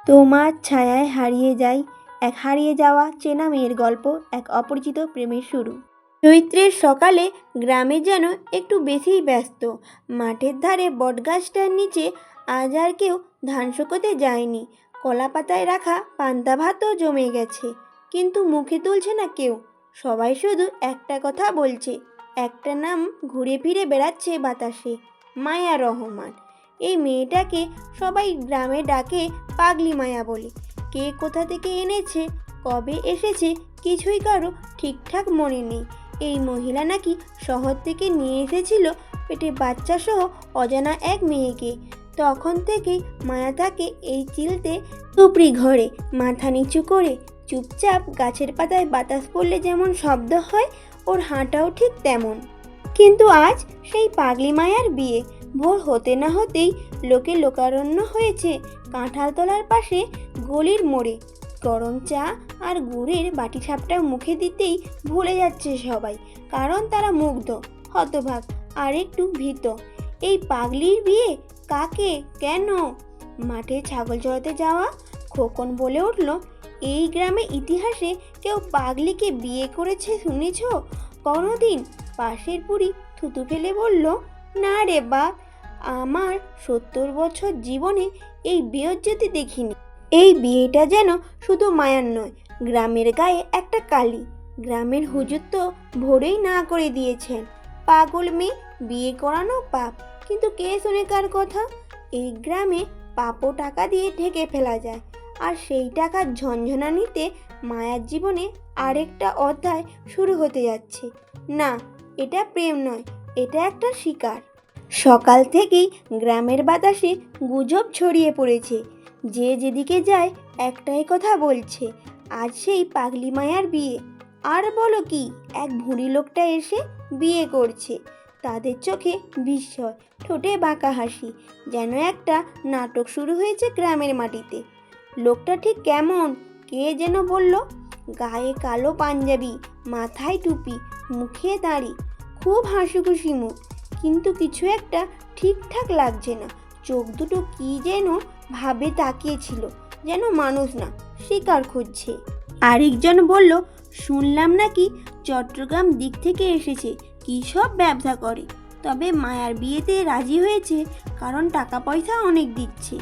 তোমার ছায়ায় হারিয়ে যাই, এক হারিয়ে যাওয়া চেনা মেয়ের গল্প, এক অপরিচিত প্রেমের শুরু। চৈত্রের সকালে গ্রামে যেন একটু বেশিই ব্যস্ত। মাঠের ধারে বটগাছটার নিচে আজ আর কেউ ধান শুকোতে যায়নি। কলা পাতায় রাখা পান্তা ভাতও জমে গেছে, কিন্তু মুখে তুলছে না কেউ। সবাই শুধু একটা কথা বলছে, একটা নাম ঘুরে ফিরে বেড়াচ্ছে বাতাসে, মায়া রহমান। এই মেয়েটাকে সবাই গ্রামে ডাকে পাগলি মায়া বলে। কে কোথা থেকে এনেছে, কবে এসেছে, কিছুই কারো ঠিকঠাক মনে নেই। এই মহিলা নাকি শহর থেকে নিয়ে এসেছিল পেটে বাচ্চা সহ অজানা এক মেয়েকে। তখন থেকেই মায়া থাকে এই চিলতে টুপরি ঘরে, মাথা নিচু করে চুপচাপ। গাছের পাতায় বাতাস পড়লে যেমন শব্দ হয়, ওর হাঁটাও ঠিক তেমন। কিন্তু আজ সেই পাগলি মায়ার বিয়ে। ভোর হতে না হতেই লোকে লোকারণ্য হয়েছে কাঁঠালতলার পাশে গলির মোড়ে। গরম চা আর গুড়ের বাটি সাপটা মুখে দিতেই ভুলে যাচ্ছে সবাই, কারণ তারা মুগ্ধ, হতভাগ আর একটু ভীত। এই পাগলির বিয়ে কাকে, কেন? মাঠে ছাগল চড়াতে যাওয়া খোকন বলে উঠল, এই গ্রামে ইতিহাসে কেউ পাগলিকে বিয়ে করেছে শুনেছ কোনোদিন? পাশের বুড়ি থুতু ফেলে বলল, না রে বাপ, আমার 70 বছর জীবনে এই বেইজ্জতি দেখিনি। এই বিয়েটা যেন শুধু মায়ার নয়, গ্রামের গায়ে একটা কালি। গ্রামের হুজুর তো ভোরেই না করে দিয়েছেন, পাগল মেয়ে বিয়ে করানো পাপ। কিন্তু কে শুনে কার কথা? এই গ্রামে পাপও টাকা দিয়ে ঢেকে ফেলা যায়, আর সেই টাকার ঝনঝনানিতে মায়ার জীবনে আরেকটা অধ্যায় শুরু হতে যাচ্ছে। না, এটা প্রেম নয়, এটা একটা শিকার। সকাল থেকেই গ্রামের বাতাসে গুজব ছড়িয়ে পড়েছে। যে যেদিকে যায় একটাই কথা বলছে, আজ সেই পাগলি মায়ার বিয়ে। আর বলো কি, এক ভুঁড়ি লোকটা এসে বিয়ে করছে। তাদের চোখে বিস্ময়, ঠোঁটে বাঁকা হাসি, যেন একটা নাটক শুরু হয়েছে গ্রামের মাটিতে। লোকটা ঠিক কেমন, কে যেন বলল, গায়ে কালো পাঞ্জাবি, মাথায় টুপি, মুখে দাড়ি, খুব হাসিখুশি মুখ। কিন্তু কিছু একটা ঠিকঠাক লাগছে না। চোখ দুটো কি যেন ভাবে তাকিয়েছিল, যেন মানুষ না, শিকার খুঁজছে। আরেকজন বলল, শুনলাম নাকি চট্টগ্রাম দিক থেকে এসেছে, কী সব ব্যবসা করে। তবে মায়ার বিয়েতে রাজি হয়েছে কারণ টাকা পয়সা অনেক দিচ্ছে।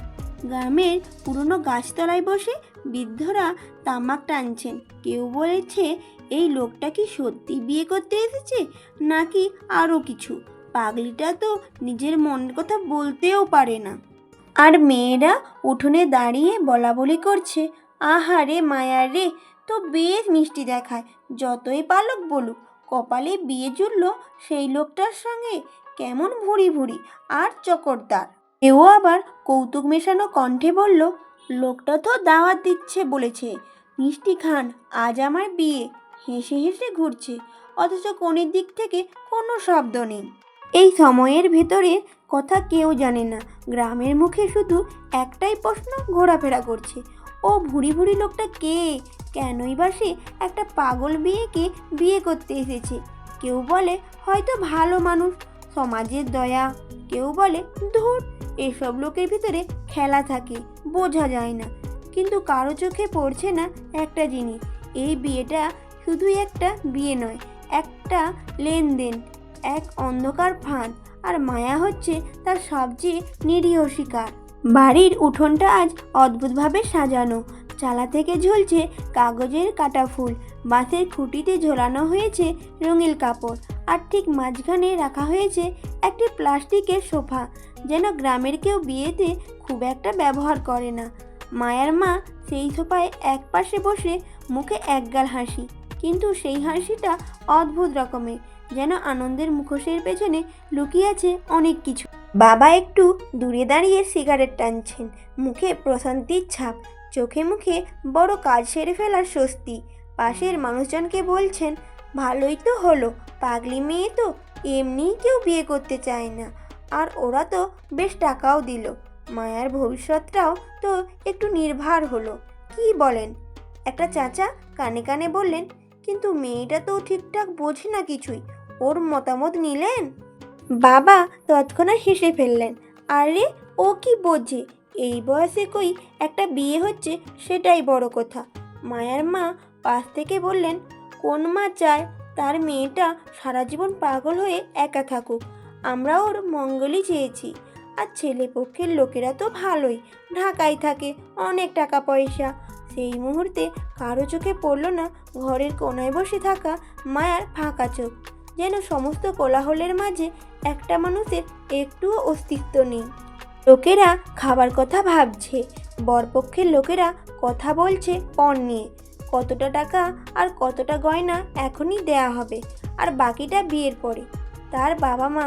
গ্রামের পুরনো গাছতলায় বসে বৃদ্ধরা তামাক টানছেন। কেউ বলেছে, এই লোকটা কি সত্যি বিয়ে করতে এসেছে, নাকি আরও কিছু। পাগলিটা তো নিজের মনের কথা বলতেও পারে না। আর মেয়েরা উঠোনে দাঁড়িয়ে বলা বলি করছে, আহারে মায়া রে, তো বেশ মিষ্টি দেখায়, যতই পালক বলুক। কপালে বিয়ে জুটল সেই লোকটার সঙ্গে, কেমন ভুঁড়ি ভুঁড়ি আর চকরদার। কেউ আবার কৌতুক মেশানো কণ্ঠে বলল, লোকটা তো দাওয়াত দিচ্ছে বলেছে, মিষ্টি খান, আজ আমার বিয়ে। হেসে হেসে ঘুরছে, অথচ কনের দিক থেকে কোনো শব্দ নেই। এই সময়ের ভেতরে কথা কেউ জানে না। গ্রামের মুখে শুধু একটাই প্রশ্ন ঘোরাফেরা করছে, ও ভুঁড়ি ভুঁড়ি লোকটা কে, কেনই বা সে একটা পাগল মেয়েকে বিয়ে করতে এসেছে। কেউ বলে হয়তো ভালো মানুষ, সমাজের দয়া। কেউ বলে ধুর, এসব লোকের ভিতরে খেলা থাকে, বোঝা যায় না। কিন্তু কারো চোখে পড়ছে না একটা জিনিস, এই বিয়েটা শুধুই একটা বিয়ে নয়, একটা লেনদেন, এক অন্ধকার ফাঁদ। আর মায়া হচ্ছে তার সবচেয়ে নিরীহ শিকার। বাড়ির উঠোনটা আজ অদ্ভুতভাবে সাজানো। চালা থেকে ঝুলছে কাগজের কাটা ফুল, বাঁশের খুঁটিতে ঝোলানো হয়েছে রঙিন কাপড়, আর ঠিক মাঝখানে রাখা হয়েছে একটি প্লাস্টিকের সোফা, যেন গ্রামের কেউ বিয়েতে খুব একটা ব্যবহার করে না। মায়ার মা সেই সোফায় এক পাশে বসে, মুখে একগাল হাসি, কিন্তু সেই হাসিটা অদ্ভুত রকমের, যেন আনন্দের মুখোশের পেছনে লুকিয়ে আছে অনেক কিছু। বাবা একটু দূরে দাঁড়িয়ে সিগারেট টানছেন, মুখে প্রশান্তির ছাপ, চোখে মুখে বড় কাজ সেরে ফেলার স্বস্তি। পাশের মানুষজনকে বলছেন, ভালোই তো হলো, পাগলি মেয়ে তো এমনিই কেউ বিয়ে করতে চায় না, আর ওরা তো বেশ টাকাও দিল। মায়ার ভবিষ্যৎটাও তো একটু নির্ভর হলো, কি বলেন? একটা চাচা কানে কানে বললেন, কিন্তু মেয়েটা তো ঠিকঠাক বোঝে না কিছুই, ওর মতামত নিলেন? বাবা তৎক্ষণাৎ হেসে ফেললেন, আরে ও কি বোঝে, এই বয়সে কই একটা বিয়ে হচ্ছে সেটাই বড় কথা। মায়ার মা পাশ থেকে বললেন, কোন মা চায় তার মেয়েটা সারা জীবন পাগল হয়ে একা থাকুক? আমরা ওর মঙ্গলই চেয়েছি। আর ছেলেপক্ষের লোকেরা তো ভালোই, ঢাকায় থাকে, অনেক টাকা পয়সা। সেই মুহূর্তে কারো চোখে পড়ল না ঘরের কোনায় বসে থাকা মায়ার ফাঁকা চোখ, যেন সমস্ত কোলাহলের মাঝে একটা মানুষের একটুও অস্তিত্ব নেই। লোকেরা খাবার কথা ভাবছে, বরপক্ষের লোকেরা কথা বলছে পণ নিয়ে, কতটা টাকা আর কতটা গয়না এখনই দেয়া হবে, আর বাকিটা বিয়ের পরে। তার বাবা মা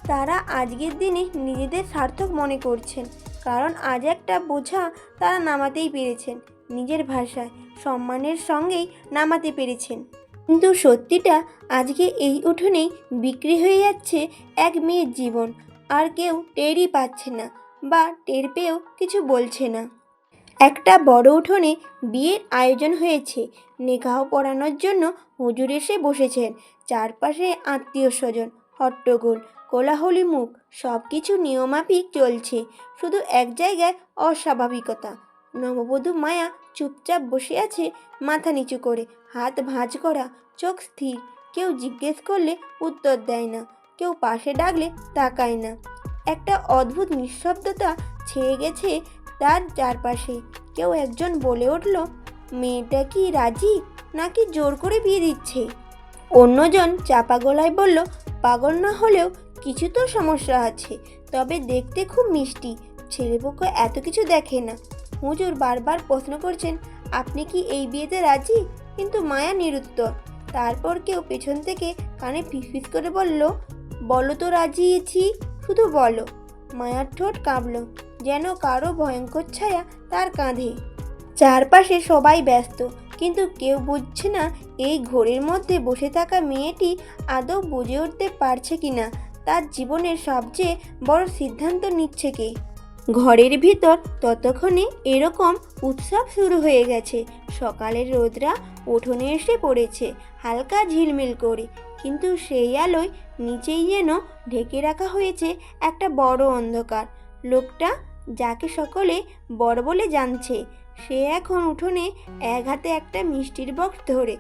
তারা আজকের দিনে নিজেদের সার্থক মনে করছেন, কারণ আজ একটা বোঝা তারা নামাতেই পেরেছেন, নিজের ভাষায় সম্মানের সঙ্গেই নামাতে পেরেছেন। কিন্তু সত্যিটা আজকে এই উঠোনেই বিক্রি হয়ে যাচ্ছে এক মেয়ের জীবন, আর কেউ টেরই পাচ্ছে না, বা টের পেয়েও কিছু বলছে না। একটা বড় উঠোনে বিয়ের আয়োজন হয়েছে। নিকাহ পড়ানোর জন্য হুজুর এসে বসেছেন। চারপাশে আত্মীয় স্বজন, হট্টগোল, কোলাহলী মুখ, সব কিছু নিয়মাফিক চলছে। শুধু এক জায়গায় অস্বাভাবিকতা। নববধূ মায়া চুপচাপ বসে আছে, মাথা নিচু করে, হাত ভাঁজ করা, চোখ স্থির। কেউ জিজ্ঞেস করলে উত্তর দেয় না, কেউ পাশে ডাকলে তাকায় না। একটা অদ্ভুত নিঃশব্দতা ছেয়ে গেছে তার চারপাশে। কেউ একজন বলে উঠল, মেয়েটা কি রাজি, নাকি জোর করে বিয়ে দিচ্ছে? অন্যজন চাপা গলায় বলল, পাগল না হলেও কিছু তো সমস্যা আছে, তবে দেখতে খুব মিষ্টি, ছেলেপক্ষ এত কিছু দেখে না। হুজুর বারবার প্রশ্ন করছেন, আপনি কি এই বিয়েতে রাজি? কিন্তু মায়া নিরুত্তর। তারপর কেউ পেছন থেকে কানে ফিসফিস করে বলল, বলো তো রাজিয়েছি, শুধু বলো। মায়ার ঠোঁট কাঁপল, যেন কারো ভয়ঙ্কর ছায়া তার কাঁধে। চারপাশে সবাই ব্যস্ত, কিন্তু কেউ বুঝছে না এই ঘোরের মধ্যে বসে থাকা মেয়েটি আদৌ বুঝে উঠতে পারছে কিনা তার জীবনের সবচেয়ে বড় সিদ্ধান্ত নিচ্ছে কে। ঘরের ভিতর ততক্ষণে এরকম উৎসব শুরু হয়ে গেছে। সকালের রোদরা উঠোনে এসে পড়েছে হালকা ঝিলমিল করে, কিন্তু সেই আলোয় নিচেই যেন ঢেকে রাখা হয়েছে একটা বড় অন্ধকার। লোকটা যাকে সকলে বড় বলে জানছে, সে এখন উঠোনে এক হাতে একটা মিষ্টির বক্স ধরে,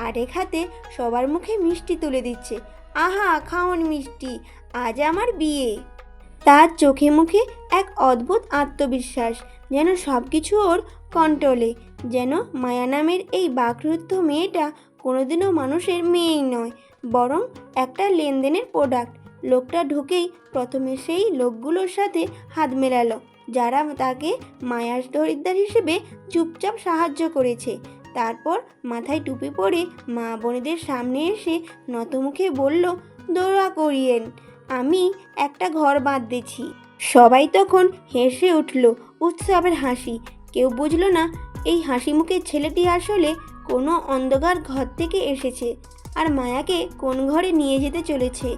আরেক হাতে সবার মুখে মিষ্টি তুলে দিচ্ছে। আহা, খাওন মিষ্টি, আজ আমার বিয়ে। তার চোখে মুখে এক অদ্ভুত আত্মবিশ্বাস, যেন সব কিছু ওর কন্ট্রোলে। যেন মায়া নামের এই বাকরুদ্ধ মেয়েটা কোনোদিনও মানুষের মেয়েই নয়, বরং একটা লেনদেনের প্রোডাক্ট। লোকটা ঢুকেই প্রথমে সেই লোকগুলোর সাথে হাত মেলালো যারা তাকে মায়ার খরিদ্দার হিসেবে চুপচাপ সাহায্য করেছে। তারপর মাথায় টুপি পরে মা বোনেদের সামনে এসে নতমুখে বলল, দোয়া করিয়েন, আমি একটা ঘর বাঁধতেছি। সবাই তখন হেসে উঠল, উৎসবের হাসি। কেউ বুঝল না এই হাসি মুখের ছেলেটি আসলে কোনো অন্ধকার ঘর থেকে এসেছে, আর মায়াকে কোন ঘরে নিয়ে যেতে চলেছে।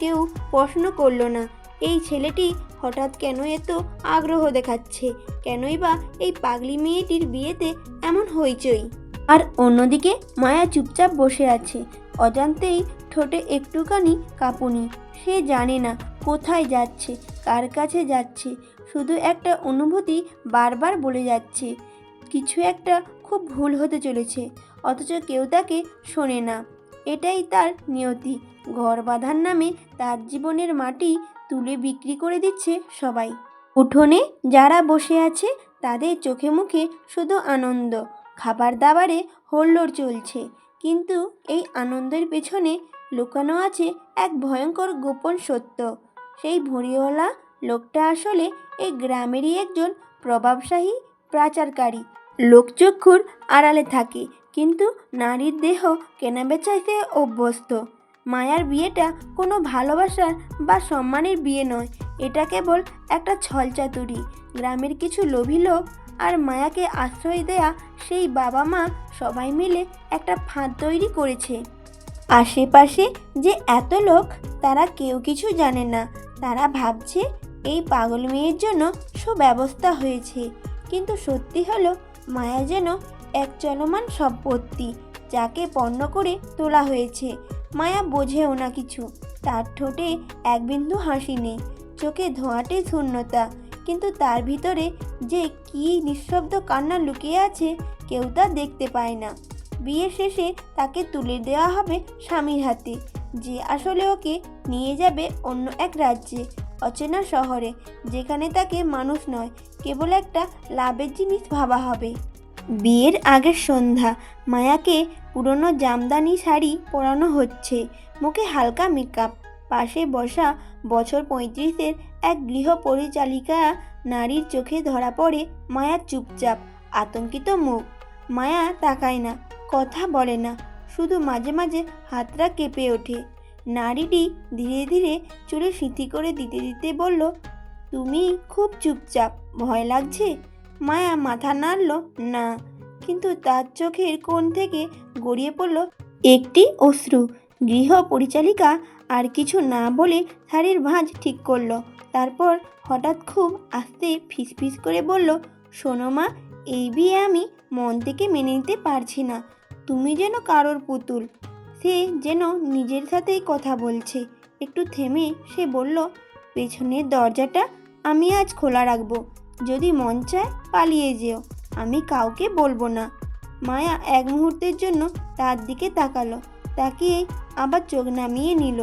কেউ প্রশ্ন করল না এই ছেলেটি হঠাৎ কেন এত আগ্রহ দেখাচ্ছে, কেনই বা এই পাগলি মেয়েটির বিয়েতে এমন হইচই। আর অন্যদিকে মায়া চুপচাপ বসে আছে, অজান্তেই ঠোঁটে একটুখানি কাঁপুনি। সে জানে না কোথায় যাচ্ছে, কার কাছে যাচ্ছে, শুধু একটা অনুভূতি বারবার বলে যাচ্ছে কিছু একটা খুব ভুল হতে চলেছে, অথচ কেউ তাকে শোনে না। এটাই তার নিয়তি। ঘর বাঁধার নামে তার জীবনের মাটি তুলে বিক্রি করে দিচ্ছে সবাই। উঠোনে যারা বসে আছে তাদের চোখে মুখে শুধু আনন্দ। খাবার দাবারে হল্লোড় চলছে, কিন্তু এই আনন্দের পেছনে লুকানো আছে এক ভয়ঙ্কর গোপন সত্য। সেই ভুঁড়িওয়ালা লোকটা আসলে এই গ্রামেরই একজন প্রভাবশালী পাচারকারী। লোকচক্ষুর আড়ালে থাকে, কিন্তু নারীর দেহ কেনাবেচাতে অভ্যস্ত। মায়ার বিয়েটা কোনো ভালোবাসার বা সম্মানের বিয়ে নয়, এটা কেবল একটা ছলচাতুরি। গ্রামের কিছু লোভী লোক আর মায়াকে আশ্রয় দেয়া সেই বাবা মা সবাই মিলে একটা ফাঁদ তৈরি করেছে। আশেপাশে যে এত লোক, তারা কেউ কিছু জানে না। তারা ভাবছে এই পাগল মেয়ের জন্য সুব্যবস্থা হয়েছে, কিন্তু সত্যি হলো মায়া যেন এক চলমান সম্পত্তি, যাকে পণ্য করে তোলা হয়েছে। মায়া বোঝেও না কিছু। তার ঠোঁটে এক বিন্দু হাসি নেই, চোখে ধোঁয়াটে শূন্যতা। কিন্তু তার ভিতরে যে কী নিঃশব্দ কান্না লুকিয়ে আছে কেউ তা দেখতে পায় না। বিয়ে শেষে তাকে তুলে দেওয়া হবে স্বামীর হাতে, যে আসলে ওকে নিয়ে যাবে অন্য এক রাজ্যে, অচেনা শহরে, যেখানে তাকে মানুষ নয়, কেবল একটা লাভের জিনিস ভাবা হবে। বিয়ের আগের সন্ধ্যা, মায়াকে পুরনো জামদানি শাড়ি পরানো হচ্ছে, মুখে হালকা মেকআপ। পাশে বসা বছর 35-এর এক গৃহ পরিচালিকা নারীর চোখে ধরা পড়ে মায়ার চুপচাপ আতঙ্কিত মুখ। মায়া তাকায় না, কথা বলে না, শুধু মাঝে মাঝে হাতটা কেঁপে ওঠে। নারীটি ধীরে ধীরে চুলে সিঁথি করে দিতে দিতে বলল, তুমি খুব চুপচাপ, ভয় লাগছে? মায়া মাথা নাড়ল না, কিন্তু তার চোখের কোণ থেকে গড়িয়ে পড়ল একটি অশ্রু। গৃহ পরিচালিকা আর কিছু না বলে শাড়ির ভাঁজ ঠিক করলো। তারপর হঠাৎ খুব আস্তে ফিসফিস করে বলল, শোনো মা, এই বিয়ে আমি মন থেকে মেনে নিতে পারছি না। তুমি যেন কারোর পুতুল। সে যেন নিজের সাথেই কথা বলছে। একটু থেমে সে বলল, পেছনের দরজাটা আমি আজ খোলা রাখবো, যদি মন চায় পালিয়ে যেও, আমি কাউকে বলবো না। মায়া এক মুহূর্তের জন্য তার দিকে তাকালো, তাকিয়ে আবার চোখ নামিয়ে নিল।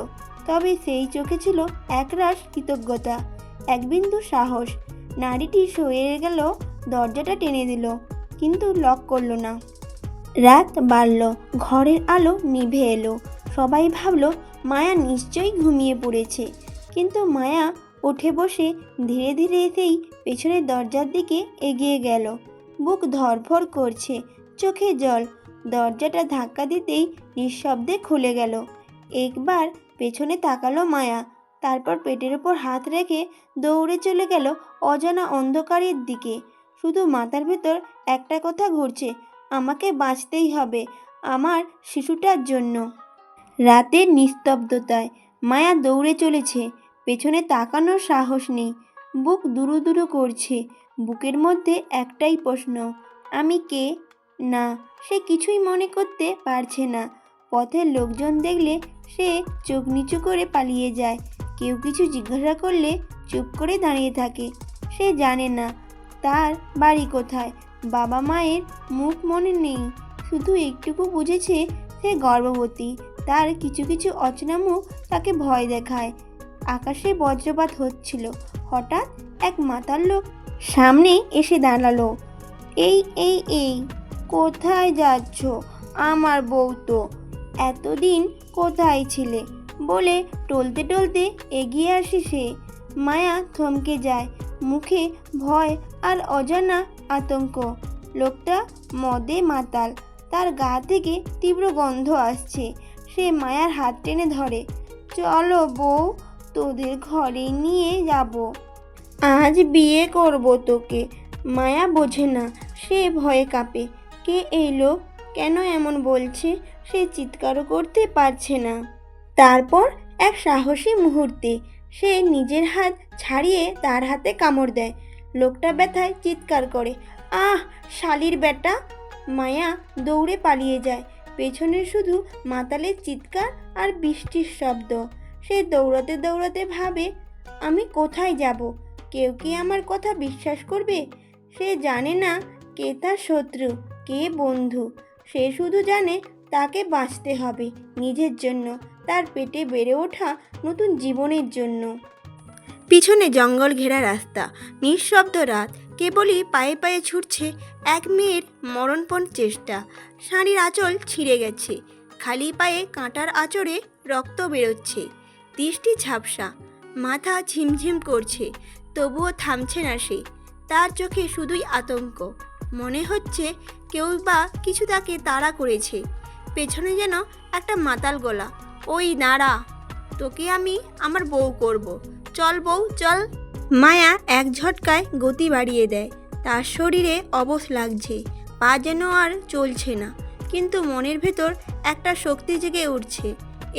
তবে সেই চোখে ছিল একরাশ কৃতজ্ঞতা, এক বিন্দু সাহস। নারীটি সয়ে গেল, দরজাটা টেনে দিল, কিন্তু লক করলো না। রাত বাড়ল, ঘরের আলো নিভে এলো। সবাই ভাবল মায়া নিশ্চয়ই ঘুমিয়ে পড়েছে, কিন্তু মায়া উঠে বসে ধীরে ধীরে সেই পেছনের দরজার দিকে এগিয়ে গেল। বুক ধড়ফড় করছে, চোখে জল। দরজাটা ধাক্কা দিতেই নিঃশব্দে খুলে গেল। একবার পেছনে তাকালো মায়া, তারপর পেটের ওপর হাত রেখে দৌড়ে চলে গেল অজানা অন্ধকারের দিকে। শুধু মাথার ভেতর একটা কথা ঘুরছে, আমাকে বাঁচতেই হবে, আমার শিশুটার জন্য। রাতের নিস্তব্ধতায় মায়া দৌড়ে চলেছে, পেছনে তাকানোর সাহস নেই। বুক দুরু দুরু করছে, বুকের মধ্যে একটাই প্রশ্ন, আমি কে? না, সে কিছুই মনে করতে পারছে না। পথের লোকজন দেখলে সে চোখ নিচু করে পালিয়ে যায়, কেউ কিছু জিজ্ঞাসা করলে চুপ করে দাঁড়িয়ে থাকে। সে জানে না তার বাড়ি কোথায়, বাবা মায়ের মুখ মনে নেই, শুধু একটুকু বুঝেছে সে গর্ভবতী। তার কিছু কিছু অচেনা মুখ তাকে ভয় দেখায়। আকাশে বজ্রপাত হচ্ছিল। হঠাৎ এক মাতাল লোক সামনে এসে দাঁড়ালো। এই এই এই কোথায় যাচ্ছ? আমার বউ তো। এতদিন কোথায় ছিলে? বলে টলতে টলতে এগিয়ে আসে সে। মায়া থমকে যায়, মুখে ভয় আর অজানা আতঙ্ক। লোকটা মদে মাতাল, তার গা থেকে তীব্র গন্ধ আসছে। সে মায়ার হাত টেনে ধরে, চলো বউ, তোদের ঘরে নিয়ে যাব, আজ বিয়ে করব তোকে। মায়া বোঝে না, সে ভয়ে কাঁপে। কে এই লোক? কেন এমন বলছে? সে চিৎকারও করতে পারছে না। তারপর এক সাহসী মুহূর্তে সে নিজের হাত ছাড়িয়ে তার হাতে কামড় দেয়। লোকটা ব্যথায় চিৎকার করে, আহ শালির বেটা! মায়া দৌড়ে পালিয়ে যায়। পেছনে শুধু মাতালের চিৎকার আর বৃষ্টির শব্দ। সে দৌড়াতে দৌড়াতে ভাবে, আমি কোথায় যাব? কেউ কি আমার কথা বিশ্বাস করবে? সে জানে না কে তার শত্রু, কে বন্ধু। সে শুধু জানে তাকে বাঁচতে হবে, নিজের জন্য, তার পেটে বেড়ে ওঠা নতুন জীবনের জন্য। পিছনে জঙ্গল ঘেরা রাস্তা, নিঃশব্দ রাত, কেবলই পায়ে পায়ে ছুটছে এক মেয়ের মরণপণ চেষ্টা। শাড়ির আঁচল ছিঁড়ে গেছে, খালি পায়ে কাঁটার আঁচড়ে রক্ত বেরোচ্ছে। দৃষ্টি ঝাপসা, মাথা ঝিমঝিম করছে, তবুও থামছে না সে। তার চোখে শুধুই আতঙ্ক, মনে হচ্ছে কেউ বা কিছু তাকে তাড়া করেছে। পেছনে যেন একটা মাতাল গলা, ওই নাড়া, তোকে আমি আমার বউ করব, চল বউ চল। মায়া এক ঝটকায় গতি বাড়িয়ে দেয়। তার শরীরে অবশ লাগছে, পা যেন আর চলছে না, কিন্তু মনের ভেতর একটা শক্তি জেগে উঠছে।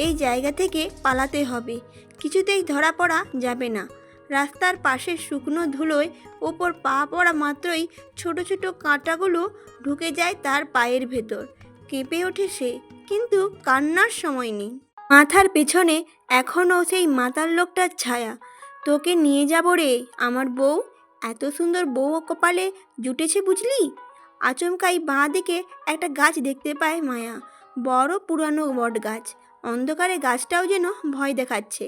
এই জায়গা থেকে পালাতে হবে, কিছুতেই ধরা পড়া যাবে না। রাস্তার পাশের শুকনো ধুলোয় ওপর পা পড়া মাত্রই ছোট ছোট কাঁটাগুলো ঢুকে যায় তার পায়ের ভেতর। কেঁপে ওঠে সে, কিন্তু কান্নার সময় নেই। মাথার পেছনে এখনও সেই মাতাল লোকটার ছায়া। তোকে নিয়ে যাব রে আমার বউ, এত সুন্দর বউ কপালে জুটেছে বুঝলি। আচমকাই বাঁ দিকে একটা গাছ দেখতে পায় মায়া, বড় পুরানো বট গাছ। অন্ধকারে গাছটাও যেন ভয় দেখাচ্ছে,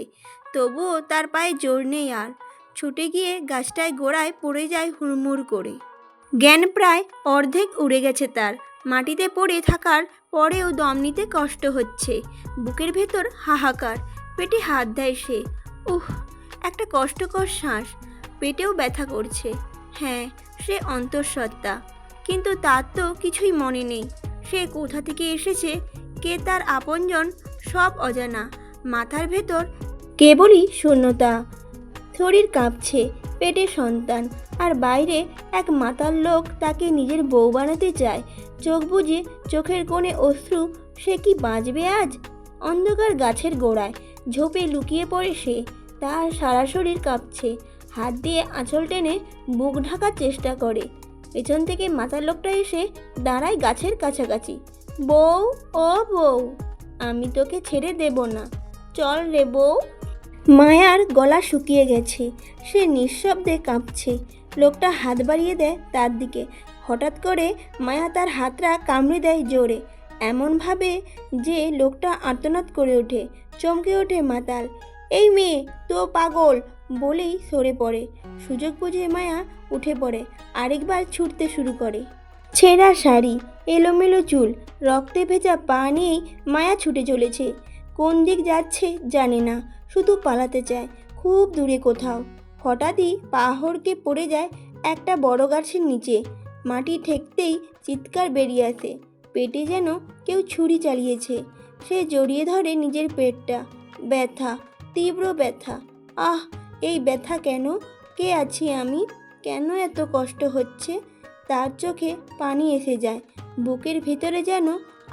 তবুও তার পায়ে জোর নেই আর। ছুটে গিয়ে গাছটায় গোড়ায় পড়ে যায় হুড়মুড় করে। জ্ঞান প্রায় অর্ধেক উড়ে গেছে তার। মাটিতে পড়ে থাকার পরেও দম নিতে কষ্ট হচ্ছে, বুকের ভেতর হাহাকার। পেটে হাত দেয় সে। উহ, একটা কষ্টকর শ্বাস। পেটেও ব্যথা করছে। হ্যাঁ, সে অন্তঃসত্ত্বা, কিন্তু তার তো কিছুই মনে নেই। সে কোথা থেকে এসেছে, কে তার আপনজন, সব অজানা। মাথার ভেতর কেবলই শূন্যতা। শরীর কাঁপছে, পেটে সন্তান, আর বাইরে এক মাতাল লোক তাকে নিজের বউ বানাতে চায়। চোখ বুজে চোখের কোণে অশ্রু। সে কি বাঁচবে আজ? অন্ধকার গাছের গোড়ায় ঝোপে লুকিয়ে পড়ে সে। তার সারা শরীর কাঁপছে। হাত দিয়ে আঁচল টেনে বুক ঢাকার চেষ্টা করে। পেছন থেকে মাতাল লোকটা এসে দাঁড়ায় গাছের কাছাকাছি। বউ, ও বউ, আমি তোকে ছেড়ে দেব না, চল রে বউ। মায়ার গলা শুকিয়ে গেছে, সে নিঃশব্দে কাঁপছে। লোকটা হাত বাড়িয়ে দেয় তার দিকে। হঠাৎ করে মায়া তার হাতটা কামড়ে দেয় জোরে, এমনভাবে যে লোকটা আর্তনাদ করে ওঠে। চমকে ওঠে মাতাল। এই মেয়ে তো পাগল বলেই সরে পড়ে। সুযোগ বুঝে মায়া উঠে পড়ে, আরেকবার ছুটতে শুরু করে। ছেঁড়া শাড়ি, এলোমেলো চুল, রক্তে ভেজা পা নিয়েই মায়া ছুটে চলেছে। কোন দিক যাচ্ছে জানে না, শুধু পালাতে চায়, খুব দূরে কোথাও। হঠাৎই পা হড়কে পড়ে যায় একটা বড় গাছের নিচে। মাটি ঠেকতেই চিৎকার বেরিয়ে আসে, পেটে যেন কেউ ছুরি চালিয়েছে। সে জড়িয়ে ধরে নিজের পেটটা। ব্যথা, তীব্র ব্যথা। আহ, এই ব্যথা কেন? কে আছি আমি? কেন এত কষ্ট হচ্ছে? তার চোখে পানি এসে যায়, বুকের ভেতরে যেন